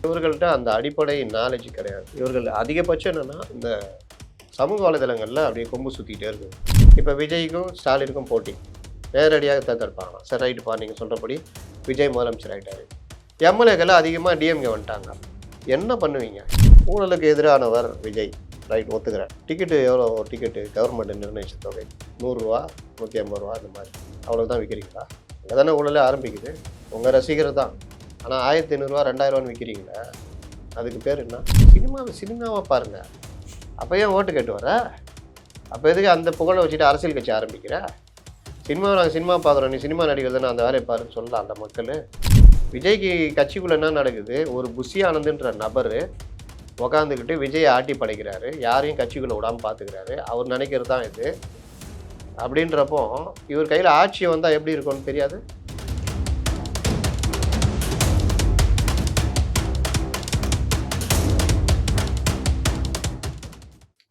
இவர்கள்ட்ட அந்த அடிப்படை நாலேஜ் கிடையாது. இவர்கள் அதிகபட்சம் என்னென்னா இந்த சமூக வலைதளங்களில் அப்படியே கொம்பு சுற்றிக்கிட்டே இருக்குது. இப்போ விஜய்க்கும் ஸ்டாலினுக்கும் போட்டி நேரடியாக தேர்ந்தெடுப்பாங்க. சரி ரைட்டுப்பா, நீங்கள் சொல்கிறபடி விஜய் முதலமைச்சர் ஆகிட்டார். எம்எல்ஏக்கள் அதிகமாக டிஎம்கே வந்துட்டாங்க. என்ன பண்ணுவீங்க? ஊழலுக்கு எதிரானவர் விஜய், ரைட், ஒத்துக்கிறேன். டிக்கெட்டு எவ்வளோ? டிக்கெட்டு கவர்மெண்ட் நிர்ணயிச்ச தொகை 100 ரூபா, 150 ரூபா, அந்த மாதிரி அவ்வளோ தான் விற்கிறீங்களா? இங்கே தானே ஊழலே ஆரம்பிக்குது. உங்கள் ரசிகர் தான். ஆனால் 1500 ரூபா 2000 விற்கிறீங்களே, அதுக்கு பேர் என்ன? சினிமாவை பாருங்கள். அப்போ ஏன் ஓட்டு கேட்டு வர? அப்போ எதுக்கு அந்த புகழை வச்சுட்டு அரசியல் கட்சி ஆரம்பிக்கிற? நாங்கள் சினிமா பார்க்குறோம், நீ சினிமா நடிகர் தானே, அந்த வேலையை பாருன்னு சொல்லலாம் அந்த மக்கள். விஜய்க்கு கட்சிக்குள்ளே என்ன நடக்குது? ஒரு புஷி ஆனந்துன்ற நபர் உக்காந்துக்கிட்டு விஜயை ஆட்டி படைக்கிறாரு, யாரையும் கட்சிக்குள்ளே விடாமல் பார்த்துக்கிறாரு. அவர் நினைக்கிறது தான் இது. அப்படின்றப்போ இவர் கையில் ஆட்சி வந்தால் எப்படி இருக்கும்னு தெரியாது.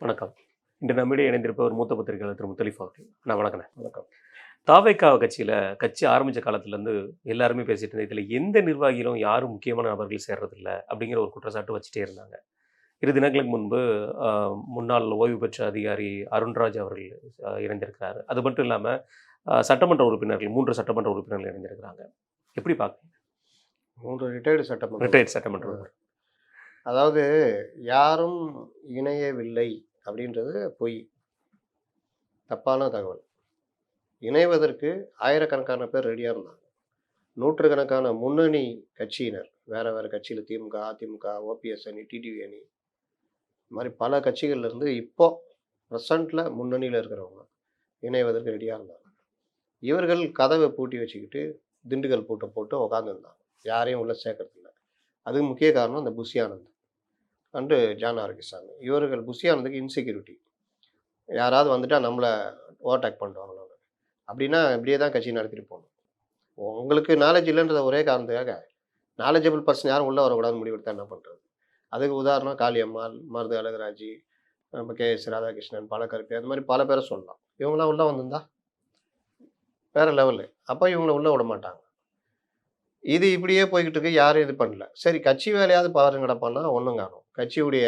வணக்கம். இன்று நம்மிடையே இணைந்திருப்பவர் மூத்த பத்திரிகையாளர் திரு முத்தலிஃப் அவர்கள். நான் வணக்கம். வணக்கம். தாவேகா கட்சி ஆரம்பித்த காலத்துலேருந்து எல்லாருமே பேசிட்டு இருந்தது, இதில் எந்த நிர்வாகிகளும் யாரும் முக்கியமான நபர்கள் சேர்றதில்ல அப்படிங்கிற ஒரு குற்றச்சாட்டு வச்சுட்டே இருந்தாங்க. 2 தினங்களுக்கு முன்பு முன்னாள் ஓய்வு பெற்ற அதிகாரி அருண்ராஜ் அவர்கள் இணைந்திருக்கிறார். அது மட்டும் இல்லாமல் சட்டமன்ற உறுப்பினர்கள் 3 சட்டமன்ற உறுப்பினர்கள் இணைந்திருக்கிறாங்க. எப்படி பார்க்குறீங்க? 3 ரிட்டையர்டு சட்டமன்ற உறுப்பினர். அதாவது யாரும் இணையவில்லை அப்படின்றது பொய், தப்பான தகவல். இணைவதற்கு ஆயிரக்கணக்கான பேர் ரெடியாக இருந்தாங்க. நூற்றுக்கணக்கான முன்னணி கட்சியினர், வேறு கட்சியில் திமுக, அதிமுக, ஓபிஎஸ் அணி, டிடிவி அணி, இந்த மாதிரி பல கட்சிகள்லேருந்து இப்போ ப்ரெசண்ட்டில் முன்னணியில் இருக்கிறவங்க இணைவதற்கு ரெடியாக இருந்தாங்க. இவர்கள் கதவை பூட்டி வச்சுக்கிட்டு திண்டுக்கல் பூட்டை போட்டு உக்காந்துருந்தாங்க, யாரையும் உள்ளே சேர்க்கறதில்ல. அதுக்கு முக்கிய காரணம் அந்த புஷி ஆனந்த் அண்டு ஜான் ஆரோக்கியசாமி. இவர்கள் புஷி ஆனந்துக்கு இன்செக்யூரிட்டி, யாராவது வந்துட்டால் நம்மளை ஓவர்டேக் பண்ணுவாங்களோ அப்படின்னா இப்படியே தான் கட்சி நடத்திட்டு போகணும். உங்களுக்கு நாலேஜ் இல்லைன்றத ஒரே காரணத்துக்காக நாலேஜபிள் பர்சன் யாரும் உள்ளே வரக்கூடாதுன்னு முடிவெடுத்தா என்ன பண்ணுறது? அதுக்கு உதாரணம் காளியம்மாள், மருது அழகராஜி, நம்ம KS ராதாகிருஷ்ணன், பழக்கருப்பி, அந்த மாதிரி பல பேரை சொல்லலாம். இவங்களாம் உள்ளே வந்திருந்தா வேறு லெவலு. அப்போ இவங்களை உள்ளே விட மாட்டாங்க. இது இப்படியே போய்கிட்டு இருக்கு, யாரும் இது பண்ணல. சரி, கட்சி வேலையாவது பாருங்க கிடப்பான்னா ஒன்றும் காணும். கட்சியுடைய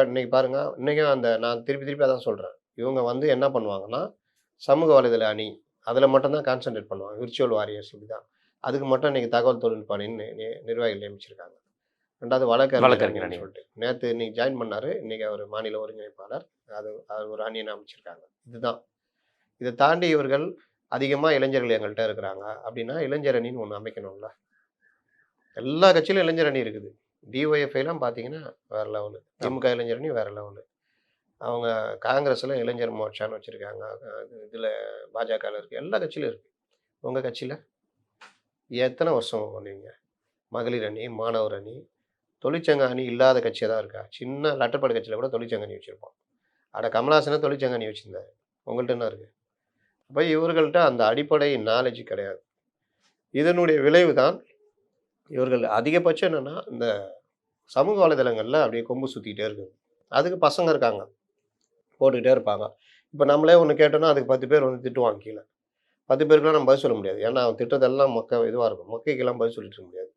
இன்னைக்கு பாருங்கள், இன்றைக்கும் அந்த நான் திருப்பி அதான் சொல்கிறேன், இவங்க வந்து என்ன பண்ணுவாங்கன்னா சமூக வலைதள அணி அதில் மட்டும்தான் கான்சன்ட்ரேட் பண்ணுவாங்க. விர்ச்சுவல் வாரியர்ஸ் இப்படி தான். அதுக்கு மட்டும் இன்றைக்கி தகவல் தொழில்நுட்ப அணின்னு நிர்வாகிகள் நியமிச்சிருக்காங்க. 2வது வழக்கறிஞர் சொல்லிட்டு இன்னைக்கு ஜாயின் பண்ணார். இன்றைக்கி அவர் மாநில ஒருங்கிணைப்பாளர். அது ஒரு அணியை அமைச்சிருக்காங்க. இதுதான். இதை தாண்டி இவர்கள் அதிகமாக இளைஞர்கள் எங்கள்கிட்ட இருக்கிறாங்க அப்படின்னா இளைஞர் அணின்னு ஒன்று அமைக்கணும்ல. எல்லா கட்சியிலும் இளைஞர் அணி இருக்குது. டிஒஎஃப்ஐலாம் பார்த்தீங்கன்னா வேறு லெவலு. திமுக இளைஞர் அணி வேறு லெவலு. அவங்க காங்கிரஸில் இளைஞர் மோர்ச்சான்னு வச்சுருக்காங்க. இதில் பாஜகவில் இருக்குது. எல்லா கட்சியிலும் இருக்குது. உங்கள் கட்சியில் எத்தனை வருஷம் பண்ணுவீங்க? மகளிர் அணி, மாணவர் அணி, தொழிற்சங்க அணி இல்லாத கட்சியாக தான் இருக்கா? சின்ன லட்டப்பாடு கட்சியில் கூட தொழிற்சங்க அணி வச்சுருப்போம். கமலஹாசனை தொழிற்சங்க அணி வச்சுருந்தார். உங்கள்கிட்ட என்ன இருக்குது? அப்போ இவர்கள்ட்ட அந்த அடிப்படை நாலேஜ் கிடையாது. இதனுடைய விளைவு தான் இவர்கள் அதிகபட்சம் என்னென்னா இந்த சமூக வலைதளங்களில் அப்படியே கொம்பு சுற்றிக்கிட்டே இருக்குது. அதுக்கு பசங்க இருக்காங்க, போட்டுக்கிட்டே இருப்பாங்க. இப்போ நம்மளே ஒன்று கேட்டோன்னா அதுக்கு 10 பேர் வந்து திட்டுவாங்க. கீழே 10 பேருக்குலாம் நம்ம பதில் சொல்ல முடியாது. ஏன்னா அவன் திட்டத்தெல்லாம் இதுவாக இருக்கும். மொக்கைக்கெல்லாம் பதில் சொல்லிட்டு இருக்க முடியாது.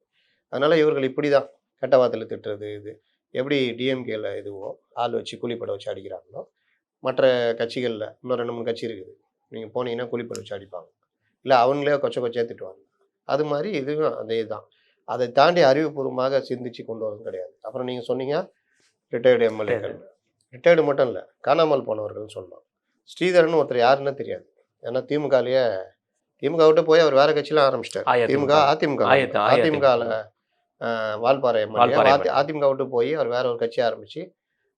அதனால் இவர்கள் இப்படி தான் கெட்ட வார்த்தையில் திட்டுறது. இது எப்படி டிஎம்கேல இதுவோ ஆள் வச்சு கூலிப்பட வச்சு அடிக்கிறாங்களோ, மற்ற கட்சிகளில் இன்னும் 2-3 கட்சி இருக்குது, நீங்கள் போனீங்கன்னா கூலிப்பட வச்சு அடிப்பாங்க. இல்லை அவங்களே கொச்சையாக திட்டுவாங்க. அது மாதிரி இதுவும் அதே தான். அதை தாண்டி அறிவுபூர்வமாக சிந்திச்சு கொண்டு வரது கிடையாது. அப்புறம் நீங்கள் சொன்னீங்க ரிட்டையர்டு எம்எல்ஏக்கள். ரிட்டையர்டு மட்டும் இல்லை, காணாமல் போனவர்கள் சொல்லலாம். ஸ்ரீதரன் ஒருத்தர் யாருன்னு தெரியாது. ஏன்னா திமுக விட்டு போய் அவர் வேறு கட்சியெலாம் ஆரம்பிச்சிட்டார். அதிமுகவில் வால்பாறை எம்எல்ஏ. அதிமுக விட்டு போய் அவர் வேற ஒரு கட்சி ஆரம்பித்து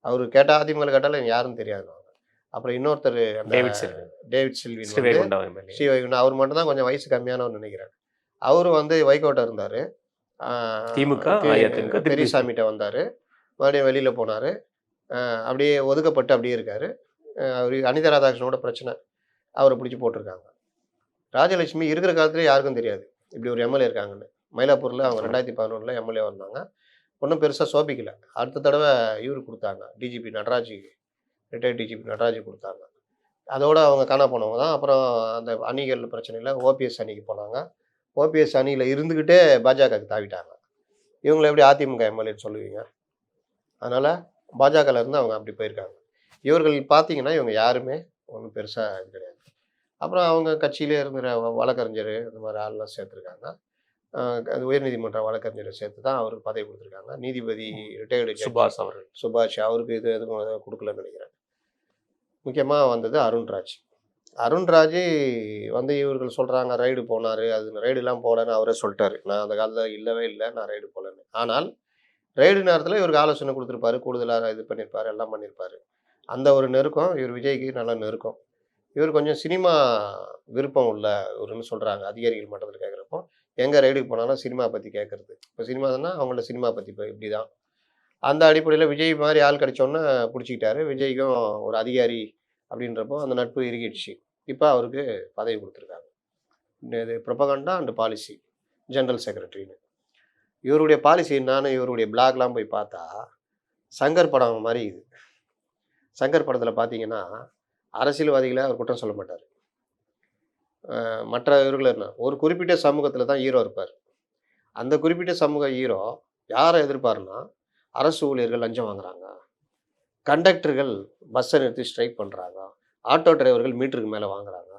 அவர் கேட்டால் அதிமுக கேட்டாலும் யாருன்னு தெரியாது. அப்புறம் இன்னொருத்தர் டேவிட் சில்வின் ஸ்ரீவைகுண்டம், அவர் மட்டும்தான் கொஞ்சம் வயசு கம்மியானவர் நினைக்கிறார். அவரும் வந்து வைகோட்டை இருந்தார். திமுக பெரியசாமிகிட்ட வந்தார், மறுபடியும் வெளியில் போனார். அப்படியே ஒதுக்கப்பட்டு அப்படியே இருக்கார். அவர் அனிதா ராதாகிருஷ்ணனோட பிரச்சனை, அவரை பிடிச்சி போட்டிருக்காங்க. ராஜலட்சுமி இருக்கிற காலத்துலேயே யாருக்கும் தெரியாது இப்படி ஒரு எம்எல்ஏ இருக்காங்கன்னு. மயிலாப்பூரில் அவங்க 2011 எம்எல்ஏ வந்தாங்க. ஒன்றும் பெருசாக சோபிக்கலை. அடுத்த தடவை இவரு கொடுத்தாங்க, டிஜிபி நடராஜுக்கு, ரிட்டையர்ட் டிஜிபி நடராஜு கொடுத்தாங்க. அதோடு அவங்க காணா போனவங்க தான். அப்புறம் அந்த அணிகள் பிரச்சனையில் ஓபிஎஸ் அணிக்கு போனாங்க. ஓபிஎஸ் அணியில் இருந்துக்கிட்டே பாஜகவுக்கு தாவிட்டாங்க. இவங்களை எப்படி அதிமுக எம்எல்ஏன்னு சொல்லுவீங்க? அதனால் பாஜகவில் இருந்து அவங்க அப்படி போயிருக்காங்க. இவர்கள் பார்த்தீங்கன்னா இவங்க யாருமே ஒன்றும் பெருசாக இது கிடையாது. அப்புறம் அவங்க கட்சியிலே இருக்கிற வழக்கறிஞர் இந்த மாதிரி ஆள்லாம் சேர்த்துருக்காங்க. அது உயர்நீதிமன்ற வழக்கறிஞரை சேர்த்து தான் அவருக்கு பதவி கொடுத்துருக்காங்க. நீதிபதி ரிட்டையர்டு சுபாஷ் அவர்கள். சுபாஷ் அவருக்கு இது எதுவும் கொடுக்கலன்னு நினைக்கிறேன். முக்கியமாக வந்தது அருண்ராஜ். அருண்ராஜ் வந்து இவர்கள் சொல்கிறாங்க ரைடு போனார், அது ரைடுலாம் போகலன்னு அவரே சொல்லிட்டாரு. நான் அந்த காலத்தில் இல்லவே இல்லை, நான் ரைடு போகலன்னு. ஆனால் ரைடு நேரத்தில் இவருக்கு ஆலோசனை கொடுத்துருப்பாரு, கூடுதலாக இது பண்ணியிருப்பாரு, எல்லாம் பண்ணியிருப்பாரு. அந்த ஒரு நெருக்கம் இவர் விஜய்க்கு நல்ல நெருக்கம். இவர் கொஞ்சம் சினிமா விருப்பம் உள்ள இவருன்னு சொல்கிறாங்க அதிகாரிகள் மட்டத்தில் கேட்குறப்போ. எங்கே ரைடுக்கு போனாலும் சினிமா பற்றி கேட்குறது. இப்போ சினிமான்னா அவங்கள சினிமா பற்றி இப்போ இப்படி தான். அந்த அடிப்படையில் விஜய் மாதிரி ஆள் கிடைச்சோன்னே பிடிச்சிக்கிட்டாரு. விஜய்க்கும் ஒரு அதிகாரி அப்படின்றப்போ அந்த நட்பு இறுகிடுச்சு. இப்போ அவருக்கு பதவி கொடுத்துருக்காங்க. இது ப்ரொபகண்டா அண்ட் பாலிசி ஜெனரல் செக்ரட்டரின்னு. இவருடைய பாலிசி என்னான்னு இவருடைய பிளாக்லாம் போய் பார்த்தா சங்கர் படம் மாதிரி இது. சங்கர் படத்தில் பார்த்தீங்கன்னா அரசியல்வாதிகளை அவர் குற்றம் சொல்ல மாட்டார். மற்ற இவர்கள் என்ன ஒரு குறிப்பிட்ட சமூகத்தில் தான் ஹீரோ இருப்பார். அந்த குறிப்பிட்ட சமூக ஹீரோ யாரை எதிர்ப்பாருன்னா அரசு ஊழியர்கள் லஞ்சம் வாங்குறாங்க, கண்டக்டர்கள் பஸ்ஸை நிறுத்தி ஸ்ட்ரைக் பண்ணுறாங்க, ஆட்டோ டிரைவர்கள் மீட்டருக்கு மேலே வாங்குறாங்க,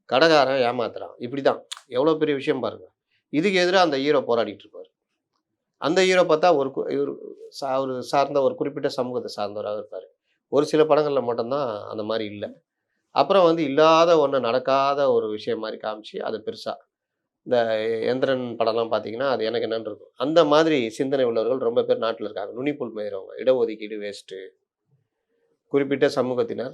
கடைக்காரன் ஏமாத்துறான். இப்படி தான் எவ்வளோ பெரிய விஷயம் பாருங்கள். இதுக்கு எதிராக அந்த ஹீரோ போராடிட்டு இருப்பார். அந்த ஹீரோ பார்த்தா இவர் அவர் சார்ந்த ஒரு குறிப்பிட்ட சமூகத்தை சார்ந்தவராக இருப்பார். ஒரு சில படங்களில் மட்டும்தான் அந்த மாதிரி இல்லை. அப்புறம் வந்து இல்லாத ஒன்று நடக்காத ஒரு விஷயம் மாதிரி காமிச்சு அது பெருசாக இந்த எந்திரன் படம்லாம் பார்த்தீங்கன்னா அது எனக்கு என்னன்னு இருக்கும். அந்த மாதிரி சிந்தனை உள்ளவர்கள் ரொம்ப பேர் நாட்டில் இருக்காங்க. நுனிப்புல் மேய்றவங்க, இடஒதுக்கீடு வேஸ்ட்டு, குறிப்பிட்ட சமூகத்தினர்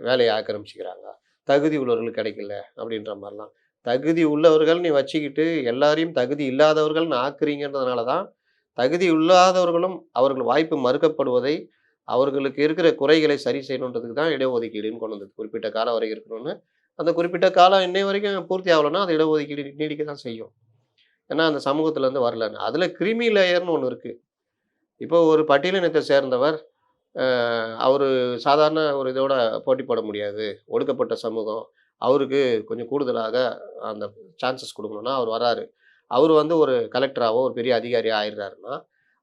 வேலையை ஆக்கிரமிச்சிக்கிறாங்க, தகுதி உள்ளவர்கள் கிடைக்கல அப்படின்ற மாதிரிலாம். தகுதி உள்ளவர்கள் நீ வச்சுக்கிட்டு எல்லாரையும் தகுதி இல்லாதவர்கள்னு ஆக்குறீங்கன்றதுனால தான் தகுதி இல்லாதவர்களும் அவர்கள் வாய்ப்பு மறுக்கப்படுவதை அவர்களுக்கு இருக்கிற குறைகளை சரி செய்யணுன்றதுக்கு தான் இடஒதுக்கீடுன்னு கொண்டு வந்தது. குறிப்பிட்ட காலம் வரை இருக்கணும்னு. அந்த குறிப்பிட்ட காலம் இன்னை வரைக்கும் பூர்த்தி ஆகலைன்னா அது இடஒதுக்கீடு நீடிக்க தான் செய்யும். ஏன்னா அந்த சமூகத்திலேருந்து வரலன்னு. அதில் கிரிமி லேயர்னு ஒன்று இருக்குது. இப்போ ஒரு பட்டியலினத்தை சேர்ந்தவர் அவர் சாதாரண ஒரு இதோட போட்டி போட முடியாது, ஒடுக்கப்பட்ட சமூகம், அவருக்கு கொஞ்சம் கூடுதலாக அந்த சான்சஸ் கொடுக்கணும்னா அவர் வராரு. அவர் வந்து ஒரு கலெக்டராகவோ ஒரு பெரிய அதிகாரியாக ஆயிடுறாருன்னா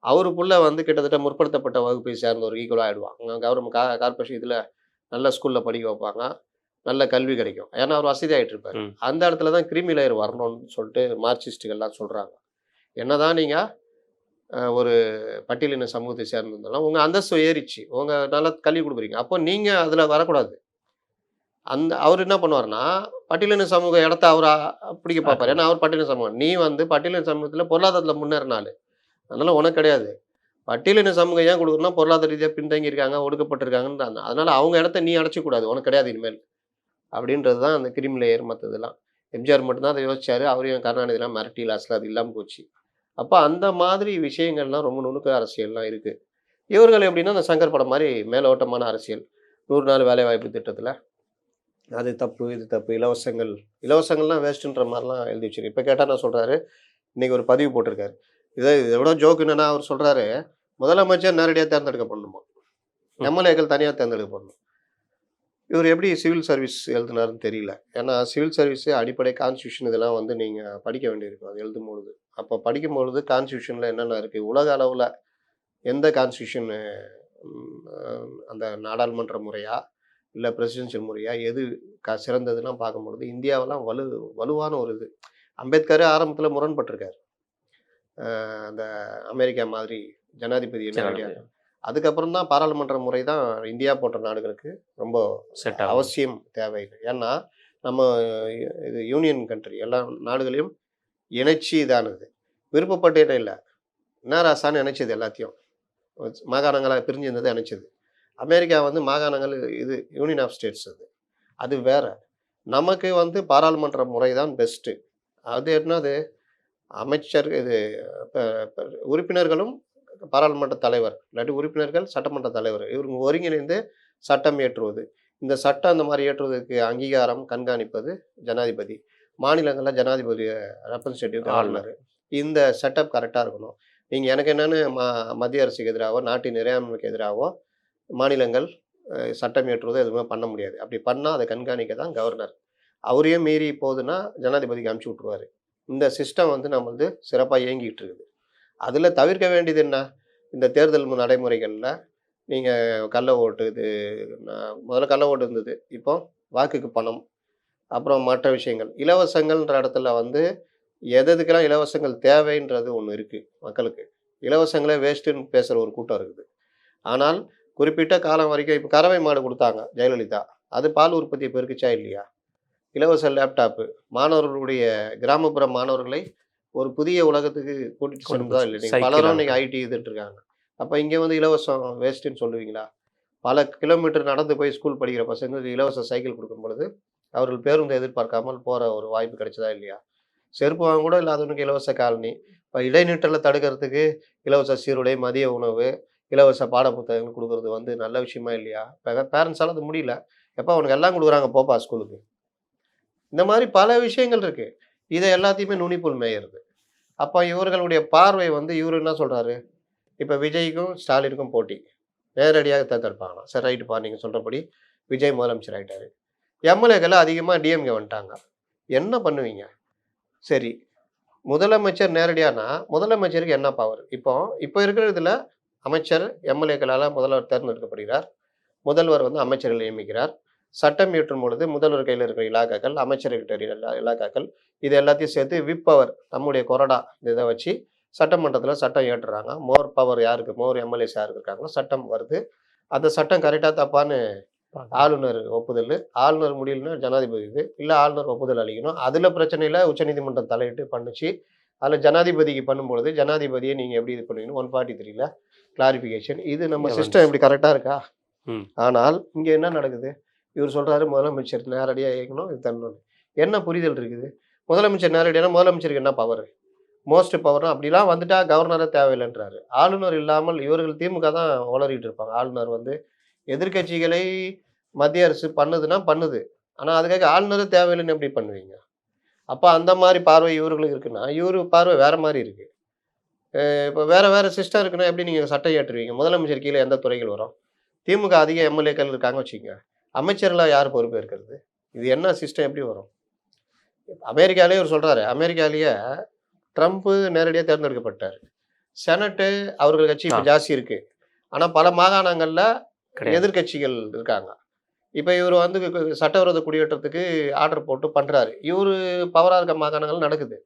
அவருக்குள்ளே வந்து கிட்டத்தட்ட முற்படுத்தப்பட்ட வகுப்பை சேர்ந்தவர் ஈக்குவலாக ஆகிடுவாங்க. கவர்மெண்ட் கார்பரேஷன் இதில் நல்ல ஸ்கூலில் படிக்க வைப்பாங்க, நல்ல கல்வி கிடைக்கும். ஏன்னா அவர் வசதி ஆகிட்டு இருப்பார். அந்த இடத்துல தான் கிரிமி லேயர் வரணும்னு சொல்லிட்டு மார்க்சிஸ்டுகள்லாம் சொல்கிறாங்க. என்ன தான் நீங்கள் ஒரு பட்டியலின சமூகத்தை சேர்ந்திருந்தாலும் உங்கள் அந்தஸ்து ஏறிச்சு, உங்கள் நல்லா கல்வி கொடுக்குறீங்க, அப்போ நீங்கள் அதில் வரக்கூடாது. அவர் என்ன பண்ணுவார்னா பட்டியலின சமூக இடத்த அவர் பிடிக்க பார்ப்பார். ஏன்னா அவர் பட்டியலின சமூகம், நீ வந்து பட்டியலின சமூகத்தில் பொருளாதாரத்தில் முன்னேறினாள், அதனால் உனக்கு கிடையாது. பட்டியலின சமூகம் ஏன் கொடுக்குறோம்னா பொருளாதார ரீதியாக பின்தங்கி இருக்காங்க, ஒடுக்கப்பட்டிருக்காங்கன்னு. அதனால் அவங்க இடத்த நீ அடைச்சிக்கூடாது, உனக்கு கிடையாது இனிமேல் அப்படின்றது தான் அந்த கிரிமி லேயர். மற்றதெல்லாம் எம்ஜிஆர் மட்டும்தான் அதை யோசிச்சார். அவரையும் கருணாநிதிலாம் மிரட்டி லாஸ்ட்டில் அது இல்லாமல் போச்சு. அப்போ அந்த மாதிரி விஷயங்கள்லாம் ரொம்ப நுணுக்க அரசியல்லாம் இருக்குது. இவர்கள் எப்படின்னா அந்த சங்கர் படம் மாதிரி மேலோட்டமான அரசியல். 100 நாள் வேலைவாய்ப்பு திட்டத்தில் அது தப்பு, இது தப்பு, இலவசங்கள்லாம் வேஸ்ட்டுன்ற மாதிரிலாம் எழுதி வச்சிருக்கு. இப்போ கேட்டால் நான் சொல்கிறாரு, இன்றைக்கி ஒரு பதிவு போட்டிருக்காரு. இதை விட ஜோக் என்னென்னா அவர் சொல்கிறாரு, முதலமைச்சர் நேரடியாக தேர்ந்தெடுக்கப்படணுமா, எம்எல்ஏக்கள் தனியாக தேர்ந்தெடுக்கப்படணும். இவர் எப்படி சிவில் சர்வீஸ் எழுதினாருன்னு தெரியல. ஏன்னா சிவில் சர்வீஸு அடிப்படை கான்ஸ்டியூஷன் இதெல்லாம் வந்து நீங்கள் படிக்க வேண்டியிருக்கும் அது எழுதும்பொழுது. அப்போ படிக்கும்பொழுது கான்ஸ்டியூஷனில் என்னென்ன இருக்குது, உலக அளவில் எந்த கான்ஸ்டியூஷனு அந்த நாடாளுமன்ற முறையா இல்லை பிரசிடென்ஷியல் முறையா எது சிறந்ததுலாம் பார்க்கும்பொழுது இந்தியாவெல்லாம் வலுவான ஒரு இது. அம்பேத்கரே ஆரம்பத்தில் முரண்பட்டிருக்காரு, அந்த அமெரிக்கா மாதிரி ஜனாதிபதி நேரடியாக. அதுக்கப்புறம் தான் பாராளுமன்ற முறை தான் இந்தியா போன்ற நாடுகளுக்கு ரொம்ப அவசியம் தேவை. ஏன்னா நம்ம இது யூனியன் கண்ட்ரி, எல்லா நாடுகளையும் இணைச்சி இதானது, விருப்பப்பட்டே இல்லை, நேராசான்னு இணைச்சது, எல்லாத்தையும் மாகாணங்களாக பிரிஞ்சிருந்தது இணைச்சது. அமெரிக்கா வந்து மாகாணங்கள், இது யூனியன் ஆஃப் ஸ்டேட்ஸ், அது வேறு. நமக்கு வந்து பாராளுமன்ற முறை தான் பெஸ்ட்டு. அது என்னது, அமைச்சர் இது உறுப்பினர்களும் பாராளுமன்ற தலைவர் இல்லாட்டி உறுப்பினர்கள் சட்டமன்ற தலைவர் இவங்க ஒருங்கிணைந்து சட்டம் இயற்றுவது. இந்த சட்டம் அந்த மாதிரி இயற்றுவதற்கு அங்கீகாரம் கண்காணிப்பது ஜனாதிபதி. மாநிலங்களில் ஜனாதிபதி ரெப்ரசன்டேட்டிவ் ஆளுநர். இந்த செட்டப் கரெக்டாக இருக்கணும். நீங்கள் எனக்கு என்னென்னு மத்திய அரசுக்கு எதிராகவோ நாட்டின் இறையாண்மைக்கு எதிராகவோ மாநிலங்கள் சட்டம் இயற்றுவதோ எதுவுமே பண்ண முடியாது. அப்படி பண்ணால் அதை கண்காணிக்க தான் கவர்னர். அவரையும் மீறி போகுதுன்னா ஜனாதிபதிக்கு அனுப்பிச்சி விட்ருவார். இந்த சிஸ்டம் வந்து நம்ம வந்து சிறப்பாக இயங்கிட்டு இருக்குது. அதில் தவிர்க்க வேண்டியது என்ன? இந்த தேர்தல் நடைமுறைகளில் நீங்கள் கள்ள ஓட்டு இது முதல்ல கள்ள ஓட்டு இருந்தது. இப்போ வாக்குக்கு பணம், அப்புறம் மற்ற விஷயங்கள். இலவசங்கள்ன்ற இடத்துல வந்து எதுக்கெல்லாம் இலவசங்கள் தேவைன்றது ஒண்ணு இருக்கு மக்களுக்கு. இலவசங்களே வேஸ்ட்டுன்னு பேசுற ஒரு கூட்டம் இருக்குது. ஆனால் குறிப்பிட்ட காலம் வரைக்கும் இப்ப கறவை மாடு குடுத்தாங்க ஜெயலலிதா. அது பால் உற்பத்திய பெருக்குச்சா இல்லையா? இலவச லேப்டாப்பு மாணவர்களுடைய கிராமப்புற மாணவர்களை ஒரு புதிய உலகத்துக்கு கூட்டிட்டு கொண்டு சென்றதா போச்சு. இல்லையா? நீங்க சைக்கிள் பலரும் இன்னைக்கு ஆகட்டும். ஐடி இதுன்ட்டு இருக்காங்க. அப்ப இங்க வந்து இலவசம் வேஸ்ட்டுன்னு சொல்லுவீங்களா? பல கிலோமீட்டர் நடந்து போய் ஸ்கூல் படிக்கிற பசங்களுக்கு இலவச சைக்கிள் குடுக்கும் பொழுது, அவர்கள் பேருந்தை எதிர்பார்க்காமல் போற ஒரு வாய்ப்பு கிடைச்சதா இல்லையா? செருப்பு வாங்க கூட இல்லாதவனுக்கு இலவச காலணி. இப்ப இடைநிற்றல தடுக்கிறதுக்கு இலவச சீருடை, மதிய உணவு, இலவச பாட புத்தகங்கள் குடுக்குறது வந்து நல்ல விஷயமா இல்லையா? இப்ப பேரண்ட்ஸால அது முடியல. "எப்பா உனக்கு எல்லாம் குடுக்குறாங்க போப்பா ஸ்கூலுக்கு." இந்த மாரி பல விஷயங்கள் இருக்கு. இத எல்லாத்தையுமே நுனிப்புல் மேயறது. அப்ப இவர்களுடைய பார்வை வந்து இவரு என்ன சொல்றாரு? இப்ப விஜய்க்கும், ஸ்டாலினுக்கும் போட்டி. நேரடியாக தேர்ந்தெடுப்பாங்களாம். சரி ரைட்டுப்பா நீங்க சொல்றபடி விஜய் முதலமைச்சர் ஆயிட்டாரு. எம்எல்ஏக்கள் அதிகமா டிஎம்கே வந்துட்டாங்க. என்ன பண்ணுவீங்க? சரி. முதலமைச்சர் நேரடியானா, முதலமைச்சருக்கு என்ன பவர்? இப்போ இருக்கிற இதுல அமைச்சர், எம்எல்ஏக்களால முதல்வர் தேர்ந்தெடுக்கப்படுகிறார். முதல்வர் வந்து அமைச்சர்கள் நியமிக்கிறார். சட்டம் இயற்றும் பொழுது முதல்வர் கையில இருக்கிற இலாக்காக்கள், அமைச்சர்கிட்ட இருக்கிற இலாக்காக்கள், இது எல்லாத்தையும் சேர்த்து விப் பவர் நம்முடைய கொறடா இத வச்சு சட்டமன்றத்தில சட்டம் இயற்றுறாங்க. மோர் பவர் யாருக்கு? மோர் எம்எல்ஏஸ் யாருக்கு இருக்காங்களோ சட்டம் வருது. அந்த சட்டம் கரெக்ட்டா தப்பான்னு ஆளுநர் ஒப்புதலு. ஆளுநர் முடியலன்னா ஜனாதிபதி இது. இல்ல ஆளுநர் ஒப்புதல் அளிக்கணும். அதுல பிரச்சனை இல்ல. உச்சநீதிமன்றம் தலையிட்டு பண்ணுச்சு. அதுல ஜனாதிபதிக்கு பண்ணும்பொழுது, ஜனாதிபதிய நீங்க எப்படி இது பண்ணுவீங்கன்னு 143ல கிளாரிஃபிகேஷன். இது நம்ம சிஸ்டம் வந்துச்சு. இப்படி கரெக்ட்டா இருக்கா? ம். ஆனால் இங்க என்ன நடக்குது? இவர் சொல்றாரு முதலமைச்சர் நேரடியா இயக்கணும். இது தரணும்னு. என்ன புரிதல் இருக்குது? முதலமைச்சர் நேரடியானா முதலமைச்சருக்கு என்ன பவர்? மோஸ்ட் பவர்னா அப்படிலாம் வந்துட்டா கவர்னரே தேவையில்லன்றாரு. ஆளுநர் இல்லாமல் இவர்கள் திமுக தான் உளறிட்டு இருப்பாங்க. ஆளுநர் வந்து எதிர்க்கட்சிகளை மத்திய அரசு பண்ணுதுன்னா பண்ணுது. ஆனா அதுக்காக ஆளுநரே தேவையில்லைன்னு எப்படி பண்ணுவீங்க? அப்ப அந்த மாரி பார்வை இவர்களுக்கு இருக்குன்னா, இவரு பார்வை வேற மாரி இருக்கு. இப்ப வேற வேற சிஸ்டம் இருக்குன்னா எப்படி நீங்க சட்டம் இயற்றுவீங்க? முதலமைச்சர் கீழ எந்த துறைகள் வரும்? திமுக அதிக எம்எல்ஏக்கள் இருக்காங்க வச்சுக்கங்க. அமைச்சர்களா யார் பொறுப்பேற்கிறது? இது என்ன சிஸ்டம் எப்படி வரும்? அமெரிக்காலயே இவரு சொல்றாரு. அமெரிக்காலயே ட்ரம்ப் நேரடியா தேர்ந்தெடுக்கப்பட்டாரு. செனட்டு அவர்கள் கட்சி ஆ. இப்ப ஜாஸ்தி இருக்கு. ஆனா பல மாகாணங்கள்ல கிடையாது. எதிர்க்கட்சிகள் இருக்காங்க. இப்ப இவரு வந்து சட்டவிரோத குடியேற்றத்துக்கு ஆர்டர் போட்டு பண்றாரு. இவரு பவரா இருக்க மாகாணங்கள் நடக்குது.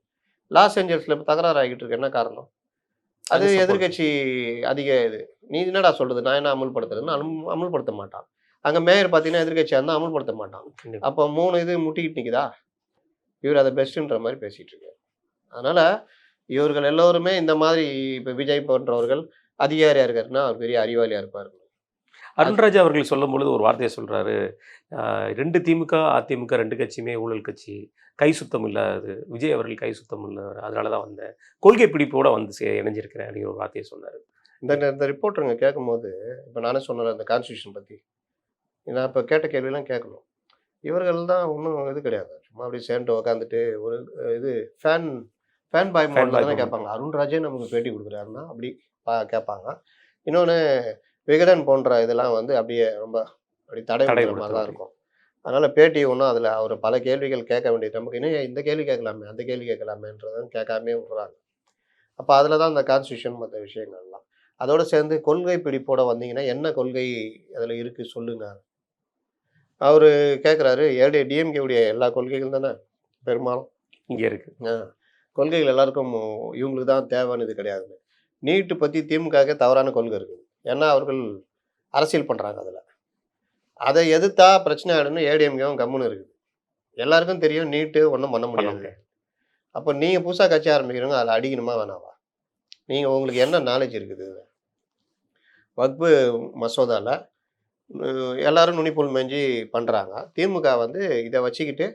லாஸ் ஏஞ்சல்ஸ்ல இப்ப தகராறு ஆகிட்டு இருக்கு. என்ன காரணம்? அது அங்க சப்போர்ட். எதிர்க்கட்சி அதிக இது. நீ என்னடா சொல்றது? நான் என்ன அமுல்படுத்துறேன்னு அமுல்படுத்த மாட்டான். அங்க மேயர் பார்த்தீங்கன்னா, எதிர்க்கட்சியா இருந்தா அமுல்படுத்த மாட்டான். கண்டிப்பா. அப்போ 3 இது முட்டிக்கிட்டு நிக்குதா? இவரு அத பெஸ்ட்ன்ற மாரி பேசிட்டு இருக்காரு. அதனால இவர்கள் எல்லோருமே இந்த மாதிரி இப்ப விஜய் போன்றவர்கள் அதிகாரியா இருக்காருன்னா, அவர் பெரிய அறிவாளியா இருப்பாரு. அது அருண்ராஜ் அவர்கள் சொல்லும்பொழுது ஒரு வார்த்தைய சொல்றாரு. 2 திமுக, அதிமுக 2 கட்சியுமே ஊழல் கட்சி. கை சுத்தம் இல்லாதது. விஜய் அவர்கள் கை சுத்தம் உள்ளவர். அதனால தான் வந்தேன். கொள்கை பிடிப்போட வந்து இணைஞ்சிருக்கிறேன் அப்படிங்கிற ஒரு வார்த்தைய சொன்னாரு. இந்த ரிப்போர்ட்டருங்க கேட்கும்போது, இப்ப நானே சொன்னேன்ல இந்த கான்ஸ்டிடியூஷன் பத்தி. நான் இப்ப கேட்ட கேள்வியெல்லாம் கேட்கணும். இவர்கள் தான் ஒண்ணும் இது கிடையாது. சும்மா அப்படியே சேர்ந்துட்டு உட்காந்துட்டு ஒரு இது ஃபேன் ஃபேன் பாய் ஃபேன் மோட்ல பாய் தானே மூவ்மெண்ட். கேட்பாங்க. அருண்ராஜே நமக்கு பேட்டி குடுக்குறாருன்னா, அப்படி கேட்பாங்க. இன்னொன்னு விகடன் போன்ற இதெல்லாம் வந்து அப்படியே ரொம்ப அப்படி தடை விதிக்கிற மாரி தான் தடைப்படுத்துவாரு. இருக்கும். அதனால பேட்டி ஒண்ணும் அதுல அவரு பல கேள்விகள் கேட்க வேண்டியது நமக்கு இன்னும் இந்த கேள்வி கேட்கலாமே, அந்த கேள்வி கேட்கலாமேன்றதும் கேட்காமயே விடுறாங்க. அப்ப அதுல தான் இந்த கான்ஸ்டிடியூஷன் மத்த விஷயங்கள்லாம். அதோட சேர்ந்து கொள்கை பிடிப்போட வந்தீங்கன்னா, என்ன கொள்கை அதுல இருக்கு சொல்லுங்க. அவரு கேட்குறாரு, டிஎம்கே உடைய எல்லா கொள்கைகள் தானே பெரும்பாலும். இங்க இருக்கு. ஆ. கொள்கைகள் எல்லாருக்கும் இவங்களுக்கு தான் தேவைன்னு இது கிடையாதுன்னு. நீட்டு பத்தி திமுகவுக்கே தவறான கொள்கை இருக்குது. ஏன்னா அவர்கள் அரசியல் பண்றாங்க அதுல. அதை எதிர்த்தா பிரச்சனை ஆயிடும்னு ஏடிஎம்கேவும் கம்முன்னு இருக்குது. எல்லாருக்கும் தெரியும் நீட்டு ஒண்ணும் பண்ண பண்ண முடியாது. முடியாது. அப்ப நீங்க புதுசா கட்சி ஆரம்பிக்கிறவங்க அதுல அடிக்கணுமா வேணாவா? நீங்க உங்களுக்கு என்ன நாலேட்ஜ் இருக்குது இதுல? வக்பு மசோதால எல்லாரும் நுனிப்புல் மேய்ஞ்சு பண்றாங்க. திமுக வந்து இத வச்சுக்கிட்டு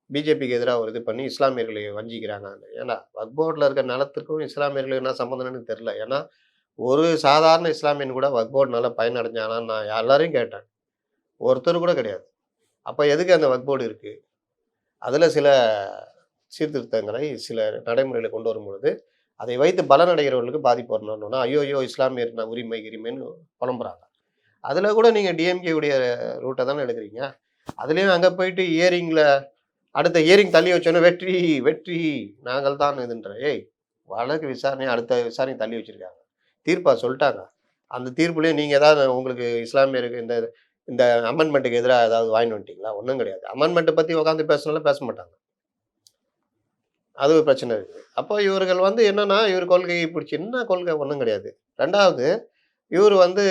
பிஜேபிக்கு எதிரா ஒரு இது பண்ணி இஸ்லாமியர்களை வஞ்சிக்கிறாங்க. ஏன்னா வக்ஃப் போர்ட்ல இருக்க நிலத்துக்கும் இஸ்லாமியர்களுக்கும் என்ன சம்மந்தம்னு எனக்கு தெரியல. ஏன்னா, ஒரு சாதாரண இஸ்லாமியன் கூட வக்ஃப் போர்ட்னால பயனடைஞ்சானான்னு நான் எல்லாரையும் கேட்டேன். ஒருத்தர் கூட கிடையாது. அப்ப எதுக்கு அந்த வக்ஃப் போர்டு இருக்கு? அதுல சில சீர்திருத்தங்களை, சில நடைமுறைகளை கொண்டு வரும்பொழுது, அதை வைத்து பலனடைகிறவர்களுக்கு பாதிப்பு வரணும்னோன்னா, ஐய்யய்யோ! இஸ்லாமியர் உரிமை கிரிமைன்னு புலம்புறாங்க. அதுல கூட நீங்க டிஎம்கே உடைய ரூட்ட தானே எடுக்குறீங்க. அதுலயும் அங்க போயிட்டு ஹியரிங்ல அடுத்த ஹியரிங் தள்ளி வச்சோனே வெற்றி, வெற்றி நாங்கள் தான் இதுன்ற. ஏய்! வழக்கு விசாரணை அடுத்த விசாரணை தள்ளி வச்சுருக்காங்க. தீர்ப்பா சொல்லிட்டாங்க. அந்த தீர்ப்புலேயும் நீங்கள் ஏதாவது உங்களுக்கு இஸ்லாமியருக்கு இந்த இந்த அமெண்ட்மெண்ட்டுக்கு எதிராக ஏதாவது வாங்கிட்டு வந்துட்டீங்களா? ஒன்றும் கிடையாது. அமெண்ட்மெண்ட்டை பற்றி உட்காந்து பேசினாலும் பேச மாட்டாங்க. அது ஒரு பிரச்சனை இருக்குது. அப்போ இவர்கள் வந்து என்னன்னா, இவர் கொள்கை இப்படி சின்ன கொள்கை ஒன்றும் கிடையாது. 2வது இவர் வந்து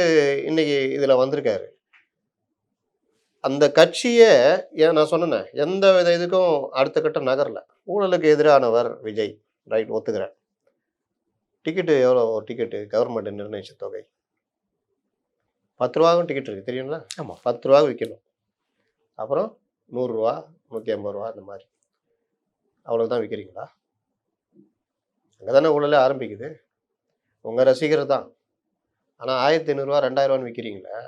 இன்னைக்கு இதில் வந்திருக்காரு. அந்த கட்சியே ஏன் நான் சொன்னேனே, எந்த வித இதுக்கும் அடுத்த கட்டம் நகரல. ஊழலுக்கு எதிரானவர் விஜய். ரைட் ஒத்துக்கிறேன். டிக்கெட்டு எவ்வளோ ஒரு டிக்கெட்டு கவர்மெண்ட் நிர்ணயிச்ச தொகை? ரூ. 10 டிக்கெட் இருக்குது தெரியுங்களா? ஆமாம். ரூ. 10 விற்கணும். அப்புறம் ரூ. 100 ரூ. 150 இந்த மாதிரி. அவ்வளோதான் விற்கிறீங்களா? அங்கே தானே ஊழலே ஆரம்பிக்குது. உங்கள் ரசிகர் தான். ஆனால் ரூ. 1500 ரூ. 2000 விற்கிறீங்களே,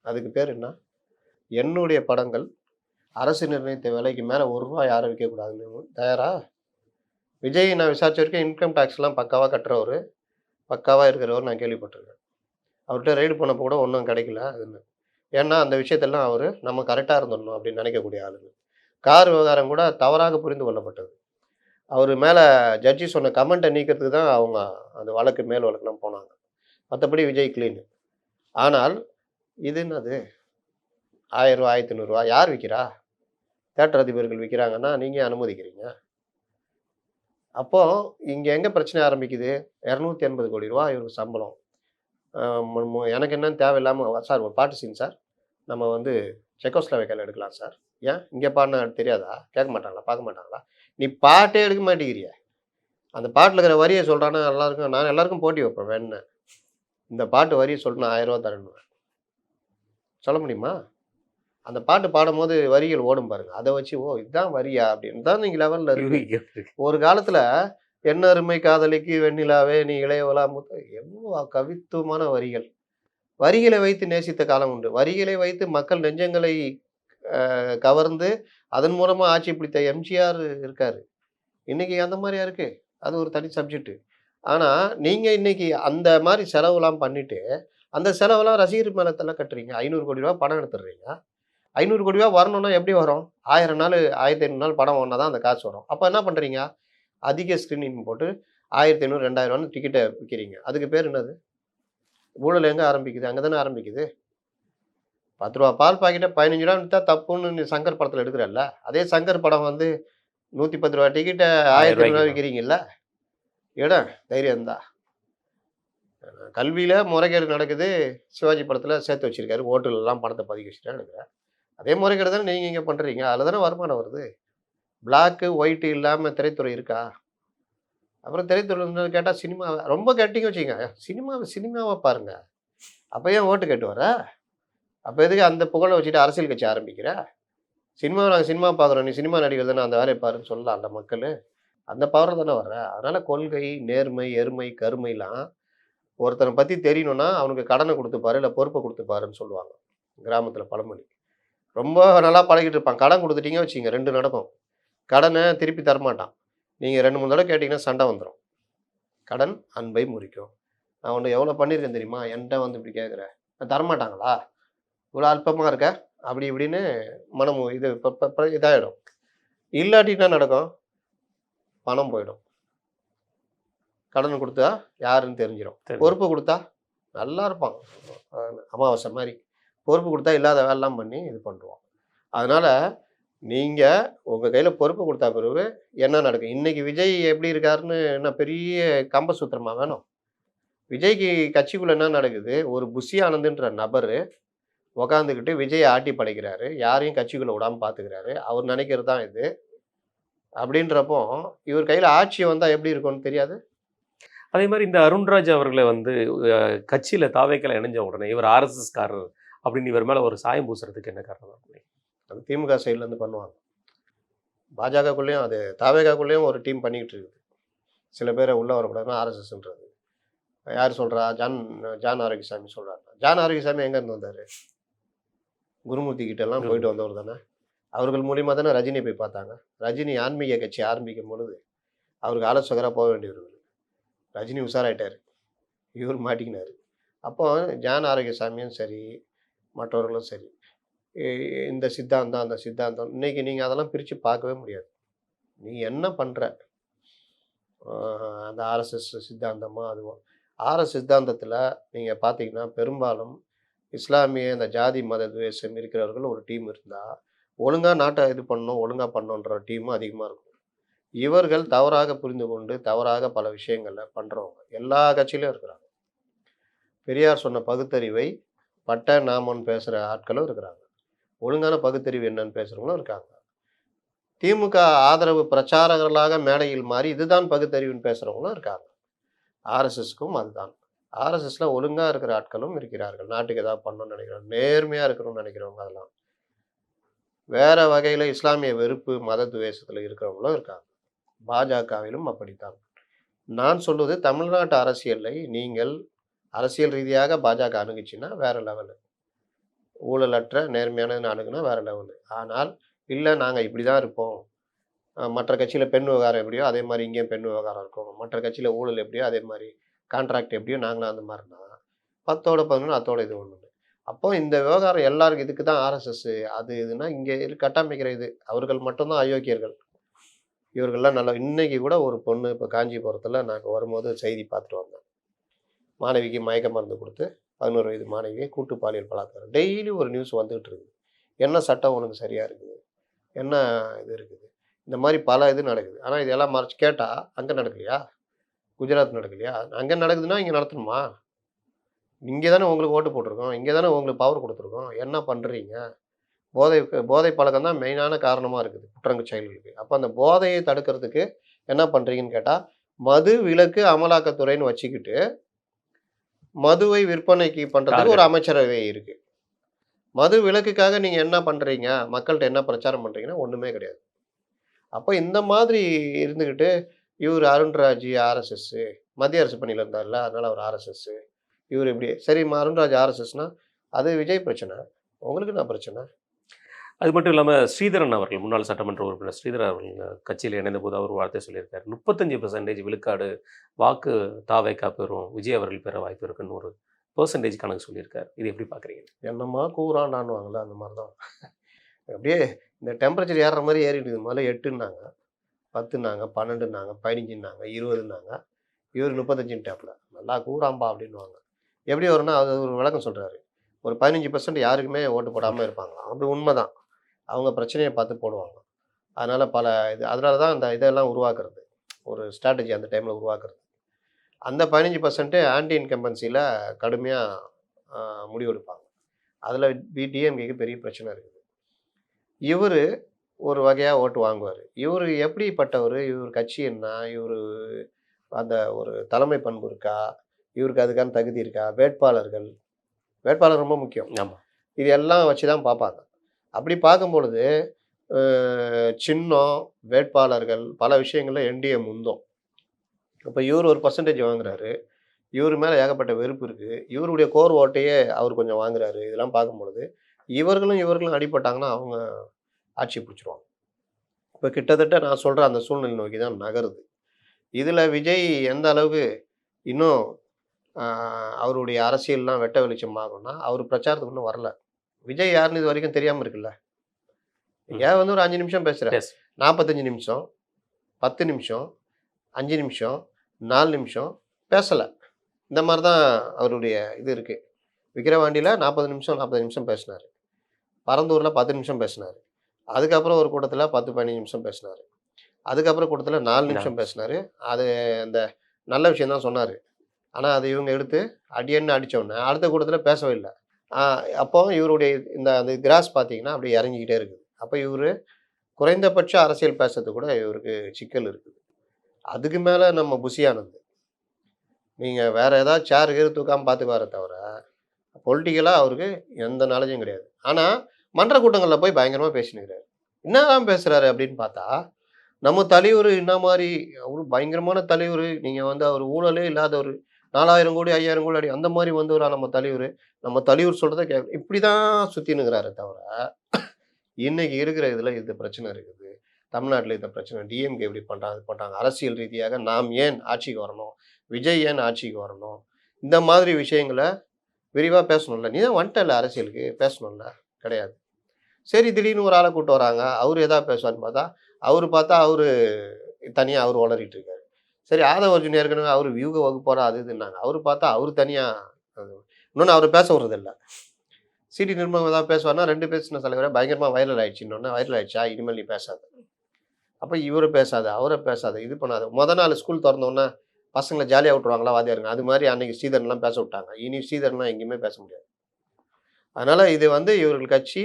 அதுக்கு பேர் என்ன? என்னுடைய படங்கள் அரசு நிர்ணயித்த விலைக்கு மேலே ரூ. 1 யாரும் விற்கக்கூடாதுன்னு தயாரா? விஜய் நான் விசாரிச்ச வரைக்கும் இன்கம் டேக்ஸ்லாம் பக்காவாக கட்டுறவர், பக்காவாக இருக்கிறவர் நான் கேள்விப்பட்டிருக்கேன். அவர்கிட்ட ரெய்டு பண்ணப்போ கூட ஒன்றும் கிடைக்கல அதுன்னு. ஏன்னா அந்த விஷயத்தெல்லாம் அவர் நம்ம கரெக்டாக இருந்துடணும் அப்படின்னு நினைக்கக்கூடிய ஆளுங்க. கார் விவகாரம் கூட தவறாக புரிந்து கொள்ளப்பட்டது. அவர் மேலே ஜட்ஜி சொன்ன கமெண்ட்டை நீக்கிறதுக்கு தான் அவங்க அந்த வழக்கு மேல் வழக்குலாம் போனாங்க. மற்றபடி விஜய் க்ளீனு. ஆனால் இது என்னது? ரூ. 1000 ரூ. 1500 யார் விற்கிறா? தியேட்டர் அதிபர்கள் விற்கிறாங்கன்னா நீங்கள் அனுமதிக்கிறீங்க. அப்போ இங்கே எங்கே பிரச்சனை ஆரம்பிக்குது? ரூ. 280 கோடி இவருக்கு சம்பளம். எனக்கு என்னன்னு தேவையில்லாமல் சார் ஒரு பாட்டு சீன் சார், நம்ம வந்து செக்கோஸ்லோவேக்கியால எடுக்கலாம் சார். ஏன் இங்கே பாடினா தெரியாதா? கேட்க மாட்டாங்களா? பார்க்க மாட்டாங்களா? நீ பாட்டே எடுக்க மாட்டேங்கிறிய. அந்த பாட்டில் இருக்கிற வரியை சொல்கிறான்னா எல்லாருக்கும் நான் எல்லாருக்கும் போட்டி வைப்பேன் வேணுன்னு. இந்த பாட்டு வரியை சொல்லிட்டு நான் ரூ. 1000 தரேன்னு சொல்ல முடியுமா? அந்த பாட்டு பாடும்போது வரிகள் ஓடும் பாருங்க. அதை வச்சு ஓ இதுதான் வரியா அப்படின்னு தான் நீங்கள் லெவலில் இருக்கு. ஒரு காலத்தில் என்ன அருமை காதலிக்கு வெண்ணிலாவே நீ இளையவளா மூத்த எவ்வளோ கவித்துவமான வரிகள். வரிகளை வைத்து நேசித்த காலம் உண்டு. வரிகளை வைத்து மக்கள் நெஞ்சங்களை கவர்ந்து அதன் மூலமா ஆட்சி பிடித்த எம்ஜிஆர் இருக்காரு. இன்னைக்கு அந்த மாதிரியா இருக்கு? அது ஒரு தனி சப்ஜெக்ட். ஆனா நீங்க இன்னைக்கு அந்த மாதிரி செலவுலாம் பண்ணிட்டு, அந்த செலவெல்லாம் ரசிகர் மேல தள்ள கட்டுறீங்க. ரூ. 500 கோடி படம் எடுத்துடுறீங்க. ரூ. 500 கோடி வரணும்னா எப்படி வரும்? 1000 நாள் 1500 நாள் படம் ஓடுனா தான் அந்த காசு வரும். அப்ப என்ன பண்றீங்க? அதிக ஸ்கிரீனிங் போட்டு 1500 2000 டிக்கெட்டை விற்கிறீங்க. அதுக்கு பேர் என்னது? ஊழல் எங்க ஆரம்பிக்குது? அங்கே தானே ஆரம்பிக்குது. ரூ. 10 பால் பாக்கெட்டை ரூ. 15 விற்றா தப்புன்னு நீ சங்கர் படத்தில் எடுக்கிறல்ல. அதே சங்கர் படம் வந்து ரூ. 110 டிக்கெட்டை ரூ. 1500 விற்கிறீங்கல்ல. இடம் தைரியம் இருந்தா. கல்வியில் முறைகேடு நடக்குது. சிவாஜி படத்தில் சேர்த்து வச்சிருக்காரு. ஓட்டுலெல்லாம் பணத்தை பதிக்க வச்சுட்டா எடுக்கிறேன். அதே முறைகேடு தானே நீங்கள் இங்கே பண்ணுறீங்க. அதில் தானே வருமானம் வருது. பிளாக்கு ஒயிட்டு இல்லாமல் திரைத்துறை இருக்கா? அப்புறம் திரைத்துறை கேட்டால் சினிமா ரொம்ப கேட்டிங்க வச்சுக்கோங்க. சினிமாவை பாருங்க. அப்போ ஏன் ஓட்டு கேட்டு வர? அப்போ எதுக்கு அந்த புகழை வச்சுட்டு அரசியல் கட்சி ஆரம்பிக்கிற? நாங்கள் சினிமா பார்க்குறோம். நீ சினிமா நடிகர் தானே அந்த வேலையை பாருன்னு சொல்லலாம் அந்த மக்கள். அந்த பவர் தானே வர்ற. அதனால் கொள்கை, நேர்மை, எருமை, கருமைலாம் ஒருத்தனை பற்றி தெரியணும்னா அவனுக்கு கடனை கொடுத்துப்பாரு, இல்லை பொறுப்பை கொடுத்துப்பாருன்னு சொல்லுவாங்க கிராமத்தில் பழமொழி. ரொம்ப நல்லா பழகிட்டு இருப்பான். கடன் கொடுத்துட்டீங்க வச்சுங்க 2 நடக்கும். கடனை திருப்பி தரமாட்டான். நீங்கள் 2 3 தடவை கேட்டிங்கன்னா சண்டை வந்துடும். கடன் அன்பை முறிக்கும். நான் உன்னை எவ்வளோ பண்ணியிருக்கேன் தெரியுமா? என்கிட்ட வந்து இப்படி கேட்குற. தரமாட்டாங்களா? இவ்வளோ அல்பமாக இருக்க அப்படி இப்படின்னு மனம் இது இதாகிடும். இல்லாட்டி என்ன நடக்கும்? பணம் போயிடும். கடன் கொடுத்தா யாருன்னு தெரிஞ்சிடும். பொறுப்பு கொடுத்தா நல்லா இருப்பான் அமாவாசை மாதிரி. பொறுப்பு கொடுத்தா இல்லாத வேலைலாம் பண்ணி இது பண்ணுவான். அதனால் நீங்கள் உங்கள் கையில் பொறுப்பு கொடுத்தா பிறகு என்ன நடக்கும்? இன்றைக்கி விஜய் எப்படி இருக்காருன்னு என்ன பெரிய கம்ப சூத்திரமா வேணும்? விஜய்க்கு கட்சிக்குள்ளே என்ன நடக்குது? ஒரு புஷி ஆனந்துன்ற நபர் உக்காந்துக்கிட்டு விஜயை ஆட்டி படைக்கிறாரு. யாரையும் கட்சிக்குள்ளே விடாமல் பார்த்துக்கிறாரு. அவர் நினைக்கிறது தான் இது. அப்படின்றப்போ இவர் கையில் ஆட்சி வந்தால் எப்படி இருக்கும்னு தெரியாது. அதே மாதிரி இந்த அருண்ராஜ் அவர்களை வந்து கட்சியில் தாவேக்கல இணைஞ்ச உடனே இவர் ஆர்எஸ்எஸ்காரர் அப்படின்னு இவர் மேலே ஒரு சாயம் பூசுறதுக்கு என்ன காரணம்? அது திமுக சைட்லேருந்து பண்ணுவாங்க. பாஜகக்குள்ளேயும் அது தாவேகாக்குள்ளேயும் ஒரு டீம் பண்ணிக்கிட்டு இருக்குது. சில பேரை உள்ளே வரக்கூடாதுன்னா ஆர்எஸ்எஸ்ன்றது. யார் சொல்கிறா? ஜான் ஆரோக்கியசாமி சொல்கிறாங்க. ஜான் ஆரோக்கியசாமி எங்கேருந்து வந்தார்? குருமூர்த்தி கிட்டெல்லாம் போயிட்டு வந்தவர் தானே. அவர்கள் மூலியமாக தானே ரஜினியை போய் பார்த்தாங்க. ரஜினி ஆன்மீக கட்சி ஆரம்பிக்கும் பொழுது அவருக்கு ஆலோசகராக போக வேண்டியவர். ரஜினி உஷாராயிட்டார். இவர் மாட்டிக்கினார். அப்போ ஜான் ஆரோக்கியசாமியும் சரி, மற்றவர்களும் சரி, இந்த சித்தாந்தம் அந்த சித்தாந்தம் இன்றைக்கி நீங்கள் அதெல்லாம் பிரித்து பார்க்கவே முடியாது. நீ என்ன பண்ணுற? அந்த ஆர்எஸ்எஸ் சித்தாந்தமா அதுவும். ஆர்எஸ் சித்தாந்தத்தில் நீங்கள் பார்த்தீங்கன்னா பெரும்பாலும் இஸ்லாமிய இந்த ஜாதி மத துவேஷம் இருக்கிறவர்கள் ஒரு டீம் இருந்தால், ஒழுங்காக நாட்டை இது பண்ணணும், ஒழுங்காக பண்ணணுன்ற டீமும் அதிகமாக இருக்கும். இவர்கள் தவறாக புரிந்து கொண்டு தவறாக பல விஷயங்களை பண்ணுறவங்க எல்லா கட்சியிலும் இருக்கிறாங்க. பெரியார் சொன்ன பகுத்தறிவை பட்ட நாமன்னு பேசுகிற ஆட்களும் இருக்கிறாங்க. ஒழுங்கான பகுத்தறிவு என்னன்னு பேசுகிறவங்களும் இருக்காங்க. திமுக ஆதரவு பிரச்சாரகர்களாக மேடையில் மாறி இதுதான் பகுத்தறிவுன்னு பேசுகிறவங்களும் இருக்காங்க. ஆர்எஸ்எஸ்க்கும் அதுதான். ஆர்எஸ்எஸ்ல ஒழுங்காக இருக்கிற ஆட்களும் இருக்கிறார்கள். நாட்டுக்கு ஏதாவது பண்ணணும்னு நினைக்கிறோம், நேர்மையாக இருக்கணும்னு நினைக்கிறவங்க அதெல்லாம். வேற வகையில் இஸ்லாமிய வெறுப்பு மத துவேஷத்தில் இருக்கிறவங்களும் இருக்காங்க. பாஜகவிலும் அப்படித்தான். நான் சொல்வது தமிழ்நாட்டு அரசியலை நீங்கள் அரசியல் ரீதியாக பாஜக அணுகுச்சுன்னா வேற லெவலு. ஊழலற்ற நேர்மையானதுன்னு அணுகுனா வேற லெவலு. ஆனால் இல்லை நாங்கள் இப்படி தான் இருப்போம், மற்ற கட்சியில் பெண் விவகாரம் எப்படியோ அதே மாதிரி இங்கேயும் பெண் விவகாரம் இருக்கும், மற்ற கட்சியில் ஊழல் எப்படியோ அதே மாதிரி கான்ட்ராக்ட் எப்படியோ நாங்களும் அந்த மாதிரினா 10ஓட 11 அத்தோட இது ஒன்று. அப்போ இந்த விவகாரம் எல்லாருக்கும் இதுக்கு தான் ஆர்எஸ்எஸ் அது இதுன்னா இங்கே கட்டமைக்கிற இது அவர்கள் மட்டும்தான் அயோக்கியர்கள். இவர்கள்லாம் நல்லா. இன்னைக்கு கூட ஒரு பொண்ணு இப்போ காஞ்சிபுரத்தில் நாங்கள் வரும்போது செய்தி பார்த்துட்டு வந்தேன். மாணவிக்கு மயக்க மருந்து கொடுத்து 11 வயது மாணவியை கூட்டு பாலியல் பலாத்காரம். டெய்லி ஒரு நியூஸ் வந்துகிட்டு இருக்குது. என்ன சட்டம் உனக்கு சரியாக இருக்குது, என்ன இது இருக்குது, இந்த மாதிரி பல இது நடக்குது. ஆனால் இதெல்லாம் மறைச்சு கேட்டால் அங்கே நடக்கலையா, குஜராத் நடக்கலையா, அங்கே நடக்குதுன்னா இங்கே நடத்தணுமா? இங்கே தானே உங்களுக்கு ஓட்டு போட்டிருக்கோம், இங்கே தானே உங்களுக்கு பவர் கொடுத்துருக்கோம், என்ன பண்ணுறீங்க? போதை பழக்கம் தான் மெயினான காரணமாக இருக்குது குற்றங்க செயல்களுக்கு. அப்போ அந்த போதையை தடுக்கிறதுக்கு என்ன பண்ணுறீங்கன்னு கேட்டால், மது விலக்கு அமலாக்கத்துறைன்னு வச்சுக்கிட்டு மதுவை விற்பனைக்கு பண்ணுறதுக்கு ஒரு அமைச்சரவை இருக்குது. மது விலக்குக்காக நீங்கள் என்ன பண்ணுறீங்க, மக்கள்கிட்ட என்ன பிரச்சாரம் பண்ணுறீங்கன்னா ஒன்றுமே கிடையாது. அப்போ இந்த மாதிரி இருந்துக்கிட்டு இவர் அருண்ராஜ் ஆர்எஸ்எஸ்ஸு, மத்திய அரசு பணியில் இருந்தார்ல அதனால் அவர் ஆர்எஸ்எஸ்ஸு, இவர் இப்படி சரி அருண்ராஜ் ஆர்எஸ்எஸ்னா அது விஜய் பிரச்சனை, உங்களுக்கு என்ன பிரச்சனை? அது மட்டும் இல்லாமல் ஸ்ரீதரன் அவர்கள், முன்னாள் சட்டமன்ற உறுப்பினர் ஸ்ரீதரன் அவர்கள் கட்சியில் இணைந்த போது அவர் வார்த்தை சொல்லியிருக்காரு, 35% விழுக்காடு வாக்கு தாவேக்கா பெறும், விஜய் அவர்கள் பெற வாய்ப்பு இருக்குன்னு ஒரு பெர்சன்டேஜ் கணக்கு சொல்லியிருக்காரு. இது எப்படி பார்க்குறீங்க? என்னம்மா கூறாண்டான்னுவாங்களே அந்த மாதிரி தான். அப்படியே இந்த டெம்பரேச்சர் ஏறுற மாதிரி ஏறிடுது. முதல்ல 8ன்னாங்க, 10ன்னாங்க, 12ன்னாங்க, 15ன்னாங்க, 20ன்னாங்க, இவர் 35ன்ட்டாப்புல. நல்லா கூறாம்பா அப்படின்வாங்க. எப்படி வரும்னா அது ஒரு விளக்கம் சொல்கிறாரு. ஒரு 15% யாருக்குமே ஓட்டு போடாமல் இருப்பாங்க. அது உண்மைதான். அவங்க பிரச்சனையை பார்த்து போடுவாங்க. அதனால் பல இது அதனால தான் அந்த இதெல்லாம் உருவாக்குறது, ஒரு ஸ்ட்ராட்டஜி அந்த டைமில் உருவாக்குறது. அந்த 15% ஆன்டி இன்கம்பன்சியில் கடுமையாக முடிவெடுப்பாங்க. அதில் டிஎம்கேக்கு பெரிய பிரச்சனை இருக்குது. இவர் ஒரு வகையாக ஓட்டு வாங்குவார். இவர் எப்படிப்பட்டவர், இவர் கட்சி என்ன, இவர் அந்த ஒரு தலைமை பண்பு இருக்கா, இவருக்கு அதுக்கான தகுதி இருக்கா, வேட்பாளர் ரொம்ப முக்கியம். ஆமாம். இது எல்லாம் வச்சு தான் பார்ப்பாங்க. அப்படி பார்க்கும் பொழுது சின்னம், வேட்பாளர்கள் பல விஷயங்களில் என்டிஏ முந்தோம். இப்போ இவர் ஒரு பர்சன்டேஜ் வாங்குறாரு, இவர் மேலே ஏகப்பட்ட வெறுப்பு இருக்குது, இவருடைய கோர் ஓட்டையே அவர் கொஞ்சம் வாங்குறாரு. இதெல்லாம் பார்க்கும்பொழுது இவர்களும் அடிபட்டாங்கன்னா அவங்க ஆட்சி பிடிச்சிருவாங்க. இப்போ கிட்டத்தட்ட நான் சொல்கிற அந்த சூழ்நிலை நோக்கி தான் நகருது. இதில் விஜய் எந்த அளவுக்கு இன்னும் அவருடைய அரசியல்லாம் வெட்ட வெளிச்சம் ஆகும்னா, அவர் பிரச்சாரத்துக்கு இன்னும் வரல. விஜய் யாருன்னு இது வரைக்கும் தெரியாமல் இருக்குல்ல. ஏன் வந்து ஒரு 5 நிமிஷம் பேசுகிறேன், 45 நிமிஷம், 10 நிமிஷம், 5 நிமிஷம், 4 நிமிஷம் பேசலை. இந்த மாதிரி தான் அவருடைய இது இருக்குது. விக்கிரவாண்டியில் 40 நிமிஷம் பேசினார், பரந்தூரில் 10 நிமிஷம் பேசினார், அதுக்கப்புறம் ஒரு கூட்டத்தில் 10-15 நிமிஷம் பேசினார், அதுக்கப்புறம் கூட்டத்தில் 4 நிமிஷம் பேசினார். அது அந்த நல்ல விஷயம் தான் சொன்னார். ஆனால் அது இவங்க எடுத்து அடியன்னு அடித்தோடனே அடுத்த கூட்டத்தில் பேசவே இல்லை. அப்போ இவருடைய அந்த கிராஸ் பார்த்தீங்கன்னா அப்படியே இறங்கிக்கிட்டே இருக்குது. அப்போ இவர் குறைந்தபட்ச அரசியல் பேசுறது கூட இவருக்கு சிக்கல் இருக்குது. அதுக்கு மேலே நம்ம புசியானது நீங்கள் வேறு ஏதாவது சேர் கீறு தூக்காமல் பார்த்துக்குவார தவிர பொலிட்டிக்கலாக அவருக்கு எந்த நாலேஜும் கிடையாது. ஆனால் மன்ற கூட்டங்களில் போய் பயங்கரமாக பேசினுக்கிறாரு. என்னதான் பேசுகிறாரு அப்படின்னு பார்த்தா, நம்ம தலைவர் என்ன மாதிரி அவர் பயங்கரமான தலைவர், நீங்கள் வந்து அவர் ஊழலே இல்லாத ஒரு 4000 கோடி 5000 கோடி அந்த மாதிரி வந்தவரா நம்ம தலைவர் சொல்கிறத இப்படி தான் சுற்றினுக்கிறாரு தவிர இன்னைக்கு இருக்கிற இதில் இது பிரச்சனை இருக்குது. தமிழ்நாட்டில் இந்த பிரச்சனை, டிஎம்கே இப்படி பண்ணுறாங்க இது பண்ணுறாங்க, அரசியல் ரீதியாக நாம் ஏன் ஆட்சிக்கு வரணும், விஜய் ஏன் ஆட்சிக்கு வரணும், இந்த மாதிரி விஷயங்களை விரிவாக பேசணும்ல. நீ தான் வந்துட்டல அரசியலுக்கு, பேசணும்ல, கிடையாது. சரி திடீர்னு ஒரு ஆளை கூப்பிட்டு வராங்க, அவர் எதாவது பேசுவார்னு பார்த்தா அவர் தனியாக அவர் வளரிட்டு இருக்காரு. சரி ஆதவ அர்ஜுன் ஏற்கனவே அவர் வியூக வகுப்பாரா அது இதுன்னாங்க. அவரு பார்த்தா அவரு தனியா இன்னொன்னு அவர பேச விடுறதில்ல. சிடி நிர்மலம் ஏதாவது பேசுவார்னா 2 பேசின தலைவரே பயங்கரமா வைரல் ஆயிடுச்சுன்னோனே, வைரல் ஆயிடுச்சா இனிமேல் நீ பேசாத. அப்ப இவர பேசாத, அவர பேசாத, இது பண்ணாத. நாள் ஸ்கூல் தொறந்தோனே பசங்கள ஜாலியா விட்டுருவாங்களா வாத்தியாருங்க. அது மாரி அன்னைக்கு ஸ்ரீதரன்லாம் பேச விட்டாங்க. இனி ஸ்ரீதரன்லாம் எங்கேயுமே பேச முடியாது. அதனால இது இவர்கள் கட்சி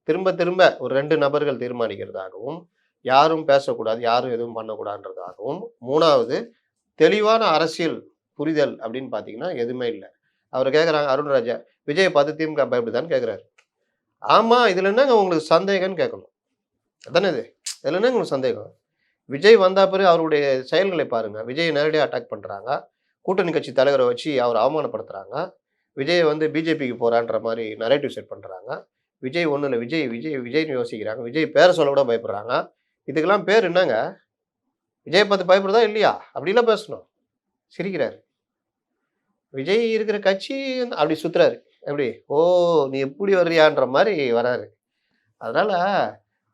திரும்ப திரும்ப ஒரு 2 நபர்கள் தீர்மானிக்கிறதாகவும், யாரும் பேசக்கூடாது, யாரும் எதுவும் பண்ணக்கூடாதுன்றதாகவும், 3வது தெளிவான அரசியல் புரிதல் அப்படின்னு பார்த்தீங்கன்னா, எதுவுமே இல்ல. அவரு கேட்குறாங்க அருண்ராஜா, விஜய பார்த்து திமுக பயப்படுதான்னு கேட்குறாரு. ஆமா, இதுல என்னங்க உங்களுக்கு சந்தேகம்ன்னு கேட்கணும். அதானே இது. இதுல என்னங்க உங்களுக்கு சந்தேகம்? விஜய் வந்தா பிறகு அவருடைய செயல்களை பாருங்க. விஜய நேரடியா அட்டாக் பண்றாங்க. கூட்டணி கட்சி தலைவர வச்சு அவர அவமானப்படுத்துறாங்க. விஜய் பிஜேபிக்கு போறான்ற மாரி நரேட்டிவ் செட் பண்றாங்க. விஜய் ஒண்ணும் இல்ல. விஜய் விஜய் விஜய்ன்னு யோசிக்கிறாங்க. விஜய் பேர சொல்ல கூட பயப்படுறாங்க. இதுக்கெல்லாம் பேர் என்னங்க? விஜய பார்த்து பயப்படுதா இல்லையா? அப்படிலாம் பேசணும். சிரிக்கிறாரு. விஜய் இருக்கிற கட்சி அப்படி சுத்துறாரு. எப்படி? ஓ! நீ இப்படி வர்றியான்ற மாரி வராரு. அதனால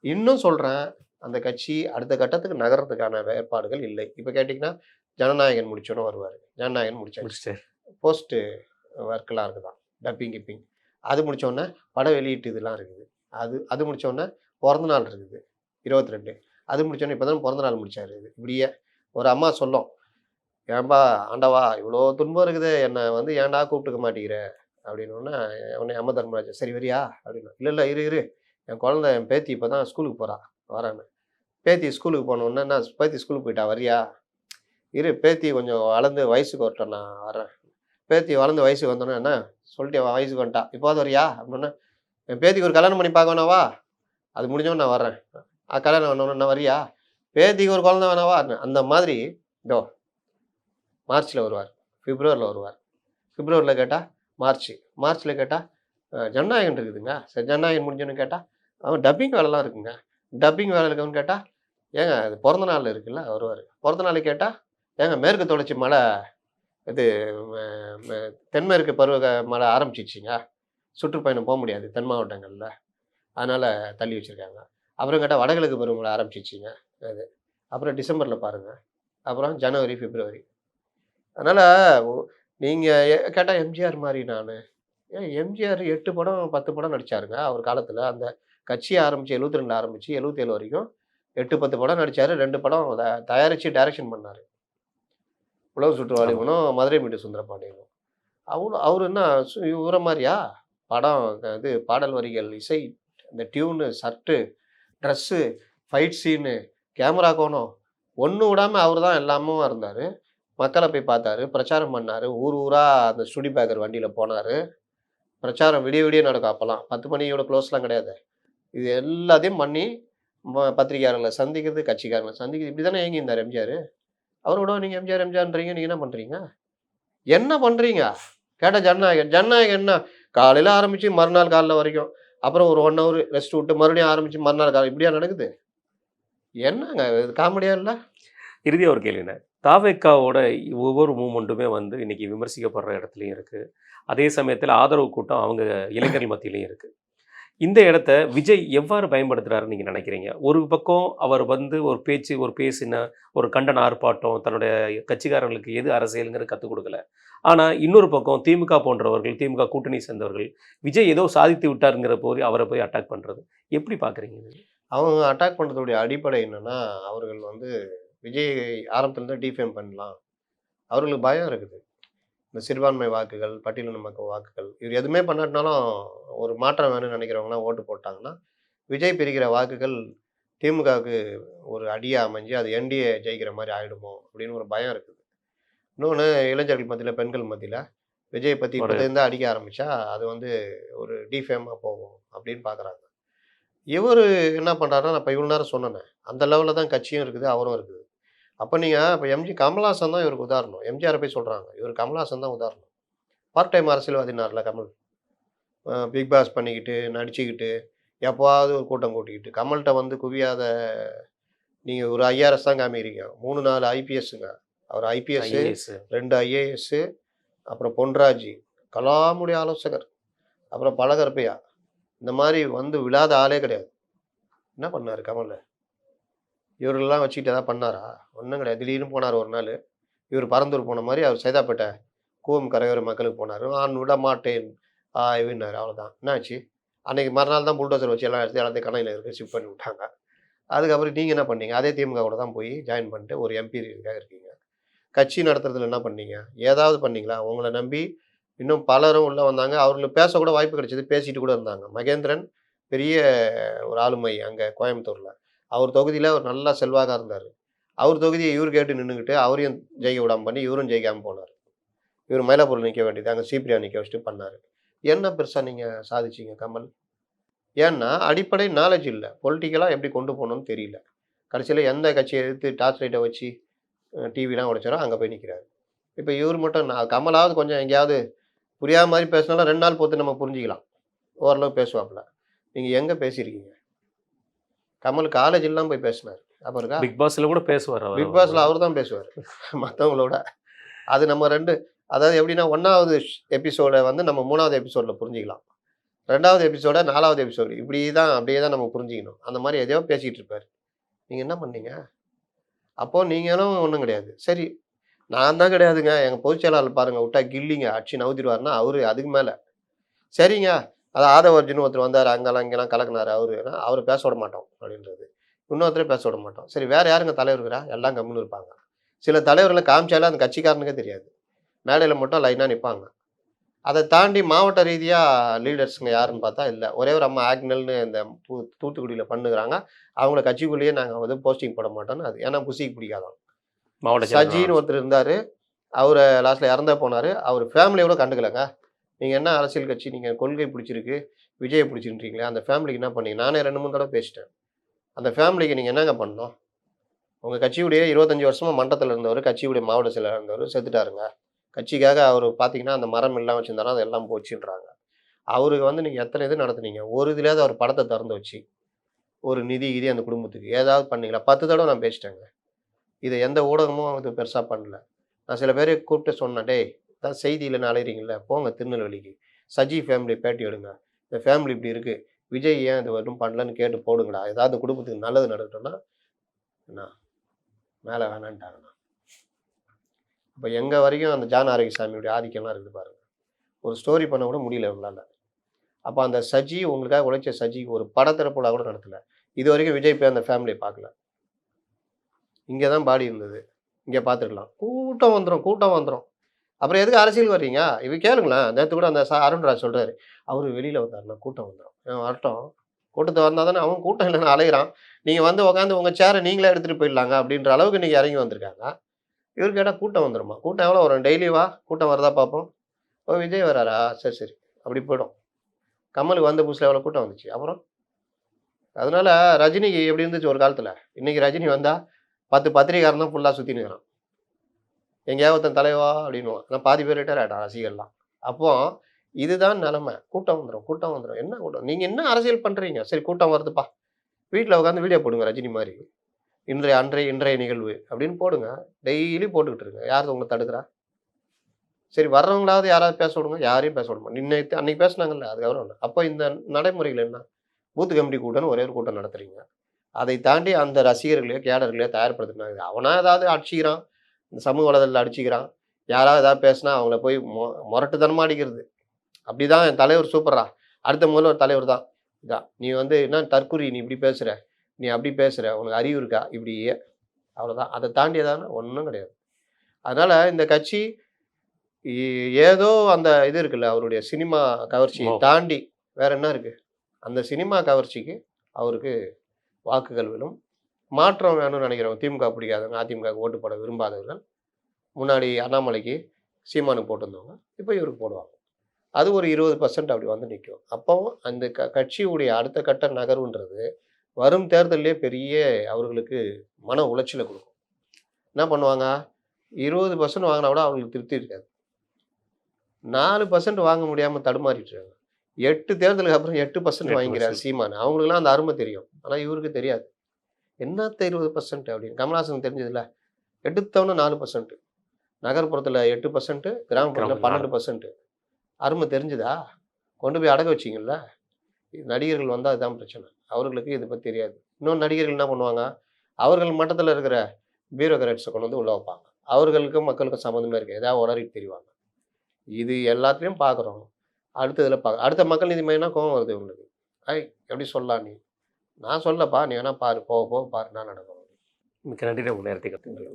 இன்னும் சொல்றேன். அந்த கட்சி அடுத்த கட்டத்துக்கு நகர்றதுக்கான ஏற்பாடுகள் இல்லை. இப்ப கேட்டீங்கன்னா, ஜனநாயகன் முடிச்சோனே வருவாரு. ஜனநாயகன் முடிச்சாச்சு. முடிச்சிட்டாரு. போஸ்ட் ஒர்க்லாம் இருக்குதாம். Dubbing, keeping. அது முடிச்சோனே பட வெளியீட்டு இதெல்லாம் இருக்குது. அது அது முடிச்சோனே பொறந்த நாள் இருக்குது. 22. அது முடிச்சோனே இப்ப தான் பொறந்த நாள் முடிச்சாரு. இப்படியே ஒரு அம்மா சொல்லும். "ஏன்பா ஆண்டவா இவ்வளோ துன்பம் இருக்குது. என்ன ஏன்டா கூப்பிட்டுக்க மாட்டேங்கிற?" அப்படின்னோனே, உடனே யம தர்மராஜா, "சரி வரியா?" அப்படின்னா. "இல்ல, இல்ல இரு, இரு. என் பேத்தி இப்ப தான் ஸ்கூலுக்கு போறா. வரேன்னு." பேத்தி ஸ்கூலுக்கு போனோனே, "என்ன பேத்தி ஸ்கூலுக்கு போயிட்டா வரியா?" "இரு பேத்தி கொஞ்சம் வளர்ந்து வயசுக்கு வரட்டும் நான் வரேன்." பேத்தி வளர்ந்து வயசுக்கு வந்தோனே, "என்ன சொல்லிட்டியா வயசுக்கு வந்துட்டா. இப்போவாது வரியா?" அப்படின்னோனே, "என் பேத்திக்கு ஒரு கல்யாணம் பண்ணி பார்க்க வேணாவா? அது முடிஞ்சோனே நான் வர்றேன்." கல்யாணம் பண்ணோனே, "என்ன வரியா? பேத்திக்கு ஒரு குழந்தை வேணாவா?" அந்த மாதிரி இதோ மார்ச்ல வருவார். பிப்ரவரில வருவார். பிப்ரவரில கேட்டா மார்ச். மார்ச்ல கேட்டா ஜனநாயகன் இருக்குதுங்க. சரி ஜனநாயகன் முடிஞ்சோனே கேட்டா, அவன் டப்பிங் வேலைலாம் இருக்குங்க. டப்பிங் வேலை இருக்கவன்னு கேட்டா, ஏங்க அது பொறந்த நாள்ல இருக்குல்ல வருவாரு. பொறந்த நாளைக்கு கேட்டா, ஏங்க மேற்கு தொடர்ச்சி மலை இது ம ம தென்மேற்கு மழை ஆரம்பிச்சிருச்சுங்க. சுற்றுப்பயணம் முடியாது தென் மாவட்டங்கள்ல. அதனால தள்ளி வச்சிருக்காங்க. அப்புறம் கேட்டா வடகிழக்கு பருவமழை ஆரம்பிச்சிருச்சுங்க. அது. அப்புறம் டிசம்பர்ல பாருங்க. அப்புறம் ஜனவரி, பிப்ரவரி. அதனால ஒ நீங்க கேட்டா எம்ஜிஆர் மாரி நானு. எம்ஜிஆர் 8 படம், 10 படம் நடிச்சாருங்க. அவர் காலத்துல. அந்த கட்சி ஆரம்பிச்சு 72ல ஆரம்பிச்சு 77 வரைக்கும் 8, 10 படம் நடிச்சாரு. 2 படம் தயாரிச்சு டைரக்ஷன் பண்ணாரு. உலக சுற்று ஆமா. வாலிபனும், மதுரை மீட்டு சுந்தரபாண்டியனும். அவரு என்ன இவர மாரியா? படம் பாடல் வரிகள், இசை, இந்த tune, shirt, dress, fight Seenu, camera கோணம் ஒண்ணு விடாம அவரு தான் எல்லாமும் இருந்தாரு. மக்கள போய் பார்த்தாரு, பிரச்சாரம் பண்ணாரு. ஊர் ஊரா அந்த ஸ்டுடி பேக்கர் வண்டியில போனாரு. பிரச்சாரம் விடிய விடிய நடக்கும் அப்பலாம். 10 மணியோட க்ளோஸ்லாம் கிடையாது. இது எல்லாத்தையும் பண்ணி பத்திரிகையாளர்கள சந்திக்கிறது, கட்சிக்காரங்கள சந்திக்கிறது இப்படி தானே இயங்கியிருந்தாரு எம்ஜிஆர். அவரோட நீங்க எம்ஜிஆர் எம்ஜிஆர்ன்றீங்க. நீங்க என்ன பண்றீங்க? என்ன பண்றீங்க? கேட்டா ஜனநாயகன். ஜனநாயகன் என்ன? காலையில ஆரம்பிச்சு மறுநாள் காலைல வரைக்கும். அப்புறம் ஒரு 1 ஹவர் ரெஸ்ட் விட்டு மறுபடியும் ஆரம்பிச்சு மறுநாள் காலை இப்படியா நடக்குது? என்னங்க இது காமெடியா இல்ல? இறுதியா ஒரு கேள்விண்ணே. தாவேக்காவோட ஒவ்வொரு மூவ்மெண்ட்டுமே இன்னைக்கு விமர்சிக்கப்படுற இடத்துலயும் இருக்கு. அதே சமயத்துல ஆதரவு கூட்டம் அவங்க இளைஞர்கள் மத்தியிலயும் இருக்கு. இந்த இடத்த விஜய் எவ்வாறு பயன்படுத்துறாருன்னு நீங்க நினைக்கிறீங்க? ஒரு பக்கம் அவர் ஒரு பேச்சு, ஒரு பேசின ஒரு கண்டன ஆர்ப்பாட்டம், தன்னுடைய கட்சிக்காரர்களுக்கு எது அரசியல்ங்கிறது கத்துக் குடுக்கல. ஆனா, இன்னொரு பக்கம் திமுக போன்றவர்கள், திமுக கூட்டணி சேர்ந்தவர்கள், விஜய் ஏதோ சாதித்து விட்டாருங்கிற போது அவர போய் அட்டாக் பண்றது. எப்படி பார்க்குறீங்க இது? அவங்க அட்டாக் பண்றதுடைய அடிப்படை என்னன்னா, அவர்கள் விஜய் ஆரம்பத்துலருந்து டிஃபேம் பண்ணலாம். அவர்களுக்கு பயம் இருக்குது. இந்த சிறுபான்மை வாக்குகள், பட்டியலின மக்கள் வாக்குகள், இவர் எதுவுமே பண்ணாட்டினாலும் ஒரு மாற்றம் வேணும்னு நினைக்கிறவங்கலாம் ஓட்டு போட்டாங்கன்னா, விஜய் பிரிக்கிற வாக்குகள் திமுகவுக்கு ஒரு அடியா அமைஞ்சு, அது என்டிஏ ஜெயிக்கிற மாரி ஆயிடுமோ! அப்படின்னு ஒரு பயம் இருக்குது. இன்னொன்னு இளைஞர்கள் மத்தியில, பெண்கள் மத்தியில விஜய பத்தி ஒரு இப்பத்துலருந்து அடிக்க ஆரம்பிச்சா, அது ஒரு டிஃபேமா போகும் அப்படின்னு பார்க்குறாங்க. இவரு என்ன பண்றாருன்னா, நான் இப்ப இவ்வளோ நேரம் சொன்னேனே, அந்த லெவல்ல தான் கட்சியும் இருக்குது, அவரும் இருக்குது. அப்ப நீங்க இப்ப கமலஹாசன் தான் இவருக்கு உதாரணம். எம்ஜிஆர போய் சொல்றாங்க. இவரு கமலஹாசன் தான் உதாரணம். பார்ட் டைம் அரசியல்வாதினார்ல கமல். பிக் பாஸ் பண்ணிக்கிட்டு, நடிச்சுக்கிட்டு, எப்பவாவது ஒரு கூட்டம் கூட்டிக்கிட்டு. கமல்ட்ட குவியாத நீங்க ஒரு ஐஆர்எஸ் தான் காமிக்கிறீங்க. 3, 4 ஐபிஎஸ்ஸுங்க. அவர் ஐபிஎஸ்ஸு, ஐஏஎஸ் 2 ஐஏஎஸ்ஸு, அப்புறம் பொன்ராஜ், கலாமுடைய ஆலோசகர், அப்புறம் பழகற்பையா. இந்த மாரி விழாத ஆளே கிடையாது. என்ன பண்ணாரு கமலு? இவர்களெல்லாம் வச்சுக்கிட்டு எதாவது பண்ணாரா? ஒண்ணும் கிடையாது. திடீர்னு போனாரு ஒரு நாளு. இவர் பரந்தூர் போன மாதிரி அவர் சைதாப்பேட்டை கூவம் கரையோர மக்களுக்கு போனார். நான் விட மாட்டேன் இவன்னாரு. அவ்வளோதான். என்னாச்சு? அன்னைக்கு மறுநாள் தான் புல்டோசர் வச்சு எல்லாம் எடுத்து எல்லாத்தையும் கணையில் இருக்க ஷிஃப்ட் பண்ணி விட்டாங்க. அதுக்கப்புறம் நீங்கள் என்ன பண்ணீங்க? அதே திமுக கூட தான் போய் ஜாயின் பண்ணிட்டு ஒரு எம்பி இருக்கீங்க. கட்சி நடத்துறதுல என்ன பண்ணீங்க? ஏதாவது பண்ணீங்களா? உங்களை நம்பி இன்னும் பலரும் உள்ள வந்தாங்க. அவர்களுக்கு பேசக்கூட வாய்ப்பு கிடைச்சது. பேசிட்டு கூட இருந்தாங்க. மகேந்திரன் பெரிய ஒரு ஆளுமை அங்கே கோயம்புத்தூரில். அவர் தொகுதியில் அவர் நல்லா செல்வாக்காக இருந்தார். அவர் தொகுதியை இவர் கேட்டு நின்றுக்கிட்டு அவரையும் ஜெயிக்க விடாமல் பண்ணி இவரும் ஜெயிக்காமல் போனார். இவர் மயிலாப்பூரில் நிற்க வேண்டியது அங்கே சிபிரியா நிற்க வச்சுட்டு பண்ணார். என்ன பெருசாக நீங்கள் சாதிச்சிங்க கமல்? ஏன்னா அடிப்படை நாலேஜ் இல்லை. பொலிட்டிக்கலாக எப்படி கொண்டு போகணும்னு தெரியல. கடைசியில் எந்த கட்சியை எதிர்த்து டார்ச் லைட்டை வச்சு டிவிலாம் உடைச்சாரோ அங்கே போய் நிற்கிறாரு. இப்போ இவர் மட்டும் கமலாவது கொஞ்சம் எங்கேயாவது புரியாத மாதிரி பேசினாலும் 2 நாள் பொறுத்து நம்ம புரிஞ்சிக்கலாம். ஓரளவு பேசுவாப்புல. நீங்கள் எங்கே பேசியிருக்கீங்க? கமல் காலேஜ் இல்லாமல் போய் பேசினார். அப்புறம் இருக்கா பிக் பாஸ்ல கூட பேசுவார். பிக் பாஸில் அவர் தான் பேசுவார் மற்றவங்களோட. அது நம்ம அதாவது எப்படின்னா 1வது எபிசோடை வந்து நம்ம 3வது எபிசோடில் புரிஞ்சிக்கலாம். 2வது எபிசோட 4வது எபிசோடு அப்படியே தான் நம்ம புரிஞ்சிக்கணும். அந்த மாதிரி எதையோ பேசிகிட்டு இருப்பார். நீங்கள் என்ன பண்ணீங்க? அப்போது நீங்களும் ஒன்றும் கிடையாது. சரி நான் தான் கிடையாதுங்க, எங்கள் பொதுச் செயலாளர் பாருங்கள் விட்டா கில்லிங்க அடிச்சு நவுத்திடுவார்னா அவர் அதுக்கு மேலே சரிங்க. அது ஆதவர்ஜுன்னு ஒருத்தர் வந்தார், இங்கெல்லாம் கலக்குனார். அவர் பேச விட மாட்டோம் அப்படின்றது. இன்னொருத்தரே பேச விட மாட்டோம். சரி வேறு யாருங்க தலைவர் இருக்கிறா? எல்லாம் கம்முன்னு இருப்பாங்க. சில தலைவர்களை காமிச்சாலும் அந்த கட்சிக்காரனுக்கே தெரியாது. மேடையில் மட்டும் லைனாக நிற்பாங்க. அதை தாண்டி மாவட்ட ரீதியாக லீடர்ஸுங்க யாருன்னு பார்த்தா இல்லை. ஒரே ஒரு அம்மா ஆக்னல்னு இந்த தூத்துக்குடியில் பண்ணுகிறாங்க. அவங்கள கட்சிக்குள்ளேயே நாங்கள் வந்து போஸ்டிங் போட மாட்டோம்னு. அது ஏன்னா புசிக்கு பிடிக்காதான். மாவட்ட சஜின்னு ஒருத்தர் இருந்தார். அவரை லாஸ்ட்டில் இறந்தே போனார். அவர் ஃபேமிலியோட கண்டுக்கலைங்க. நீங்கள் என்ன அரசியல் கட்சி, நீங்கள் கொள்கை பிடிச்சிருக்கு, விஜயை பிடிச்சிருக்கீங்களே, அந்த ஃபேமிலிக்கு என்ன பண்ணீங்க? நானே 2-3 தடவை பேசிட்டேன். அந்த ஃபேமிலிக்கு நீங்கள் என்னங்க பண்ணணும்? உங்கள் கட்சியுடைய 25 வருஷமாக மன்றத்தில் இருந்தவர், கட்சியுடைய மாவட்ட செயலாளர் இருந்தவர் செத்துட்டாருங்க. கட்சிக்காக அவர் பார்த்தீங்கன்னா அந்த மரம் எல்லாம் வச்சுருந்தாரோ அது எல்லாம் போச்சுன்றாங்க. அவருக்கு வந்து நீங்கள் எத்தனை இது நடத்துனீங்க? ஒரு இதுலேயாவது அவர் படத்தை திறந்து வச்சு ஒரு நிதி அந்த குடும்பத்துக்கு ஏதாவது பண்ணீங்களா? 10 தடவை நான் பேசிட்டேங்க. இதை எந்த ஊடகமும் இது பெருசாக பண்ணல. நான் சில பேரை கூப்பிட்டு சொன்னேன், டேய் தான் செய்தியில் அலைகிறீங்களே போங்க திருநெல்வேலிக்கு, சஜி ஃபேமிலி பேட்டி எடுங்க, இந்த ஃபேமிலி இப்படி இருக்குது, விஜய் ஏன் இது வரும் பண்ணலன்னு கேட்டு போடுங்கடா, ஏதாவது குடும்பத்துக்கு நல்லது நடக்கட்டும்னா என்ன மேலே வேணான்ட்டாங்கண்ணா. இப்போ எங்கள் வரைக்கும் அந்த ஜான் ஆரோக்கியசாமியுடைய ஆதிக்கம்லாம் இருக்குது பாருங்கள். ஒரு ஸ்டோரி பண்ண கூட முடியல இவங்களால. அப்போ அந்த சஜி உங்களுக்காக உழைச்ச சஜிக்கு ஒரு படத்திறப்புலா கூட நடத்தலை. இது வரைக்கும் விஜய் போய் அந்த ஃபேமிலியை பார்க்கல. இங்கே தான் பாடி இருந்தது, இங்கே பார்த்துருக்கலாம். கூட்டம் வந்துடும். அப்புறம் எதுக்கு அரசியல் வர்றீங்க? இவ கேளுங்களேன். நேற்று கூட அந்த அருண்ராஜ் சொல்கிறாரு, அவர் வெளியில் வந்தாருன்னா கூட்டம் வந்துடும். வரட்டும், கூட்டத்தை வந்தால் தானே அவன் கூட்டம் இல்லைன்னு அலைகிறான். நீங்கள் வந்து உட்காந்து உங்கள் சேரை நீங்களே எடுத்துகிட்டு போயிடலாங்க அப்படின்ற அளவுக்கு நீங்கள் இறங்கி வந்திருக்காங்க. இவர் கேட்டால் கூட்டம் வந்துடுமா? கூட்டம் எவ்வளோ வரும்? டெய்லி வா, கூட்டம் வருதா பார்ப்போம். ஓ விஜய் வராரா? சரி அப்படி போய்டும். கமலுக்கு வந்த புதுசில் எவ்வளோ கூட்டம் வந்துச்சு. அப்புறம் அதனால் ரஜினிக்கு எப்படி இருந்துச்சு ஒரு காலத்தில், இன்றைக்கி ரஜினி வந்தால் 10 பத்திரிகாரன் தான் ஃபுல்லாக சுற்றி நிற்கிறான். எங்கேயாவது ஒருத்தன் தலைவா அப்படின்னுவான். ஆனால் பாதி பேர் ரிட்டையர் ஆகிட்டான் ரசிகர்லாம். அப்போது இதுதான் நிலமை. கூட்டம் வந்துடும். என்ன கூட்டம்? நீங்கள் என்ன அரசியல் பண்ணுறீங்க? சரி கூட்டம் வருதுப்பா, வீட்டில் உட்காந்து வீடியோ போடுங்க ரஜினி மாதிரி, இன்றைய நிகழ்வு அப்படின்னு போடுங்க. டெய்லி போட்டுக்கிட்டு இருங்க. யார் உங்களை தடுக்கிறா? சரி வர்றவங்களாவது யாராவது பேச விடுங்க. யாரையும் பேச விடுமா. அன்னைக்கு பேசினாங்கல்ல, அதுக்கப்புறம் இல்லை. அப்போ இந்த நடைமுறைகள் என்ன? பூத்து கமிட்டி கூட்டம்னு ஒரே ஒரு கூட்டம் நடத்துறீங்க. அதை தாண்டி அந்த ரசிகர்களையோ கேடர்களையோ தயார்படுத்தினாங்க. அவனா ஏதாவது அடிச்சிக்கிறான், இந்த சமூக வலைதளத்தில் அடிச்சிக்கிறான், யாராவது ஏதாவது பேசினா அவங்கள போய் முரட்டுத்தனமாக அடிக்கிறது. அப்படி தான் என் தலைவர் சூப்பரா, அடுத்த முதல்ல ஒரு தலைவர் தான் இதான், நீ வந்து என்ன தற்குறி, நீ இப்படி பேசுகிற, நீ அப்படி பேசுகிற, உனக்கு அறிவு இருக்கா, இப்படியே அவ்வளோதான். அதை தாண்டி ஏதாவது ஒன்றும் கிடையாது. அதனால் இந்த கட்சி ஏதோ அந்த இது இருக்குல்ல, அவருடைய சினிமா கவர்ச்சியை தாண்டி வேற என்ன இருக்குது? அந்த சினிமா கவர்ச்சிக்கு அவருக்கு வாக்குகள் விழும். மாற்றம் வேணும்னு நினைக்கிறவங்க, திமுக பிடிக்காதவங்க, அதிமுக ஓட்டு போட விரும்பாதவர்கள், முன்னாடி அண்ணாமலைக்கு சீமானுக்கு போட்டிருந்தவங்க இப்போ இவருக்கு போடுவாங்க. அது ஒரு 20% அப்படி வந்து நிற்கும். அப்போ அந்த கட்சியுடைய அடுத்த கட்ட நகர்வுன்றது வரும் தேர்தலே பெரிய அவர்களுக்கு மன உளைச்சலை கொடுக்கும். என்ன பண்ணுவாங்க? 20% வாங்கினா கூட அவங்களுக்கு திருப்தி இருக்காது. 4% வாங்க முடியாமல் தடுமாறிட்டு இருக்காங்க. 8 தேர்தலுக்கு அப்புறம் 8% வாங்கிக்கிறார் சீமான். அவங்களுக்குலாம் அந்த அருமை தெரியும், ஆனால் இவருக்கு தெரியாது. என்னத்த 20% அப்படின்னு கமல்ஹாசன் தெரிஞ்சதில்ல. எடுத்தவொன்னே 4%, நகர்ப்புறத்தில் 8%, கிராமப்புறத்தில் 12%. அருமை தெரிஞ்சுதா? கொண்டு போய் அடக்க வச்சிங்கல்ல. நடிகர்கள் வந்தால் அதுதான் பிரச்சனை. அவர்களுக்கு இதை பற்றி தெரியாது. இன்னொன்று நடிகர்கள் என்ன பண்ணுவாங்க? அவர்கள் மட்டத்தில் இருக்கிற பியூரோக்ராட்ஸை கொண்டு வந்து உள்ள வைப்பாங்க. அவர்களுக்கும் மக்களுக்கும் சம்மந்தமே இருக்கு. ஏதாவது உளறிட்டு திரிவாங்க. இது எல்லாத்துலயும் பார்க்குறோம். அடுத்ததுல அடுத்த மக்கள் நீதி மையம்னா கோவம் வருது இவங்களுக்கு. எப்படி சொல்லலாம் நீ? நான் சொல்லப்பா, நீ வேணா பாரு. போக போக பாரு என்ன நடக்கும். மிக்க நன்றி உங்கள் நேரத்தை கற்றுங்க.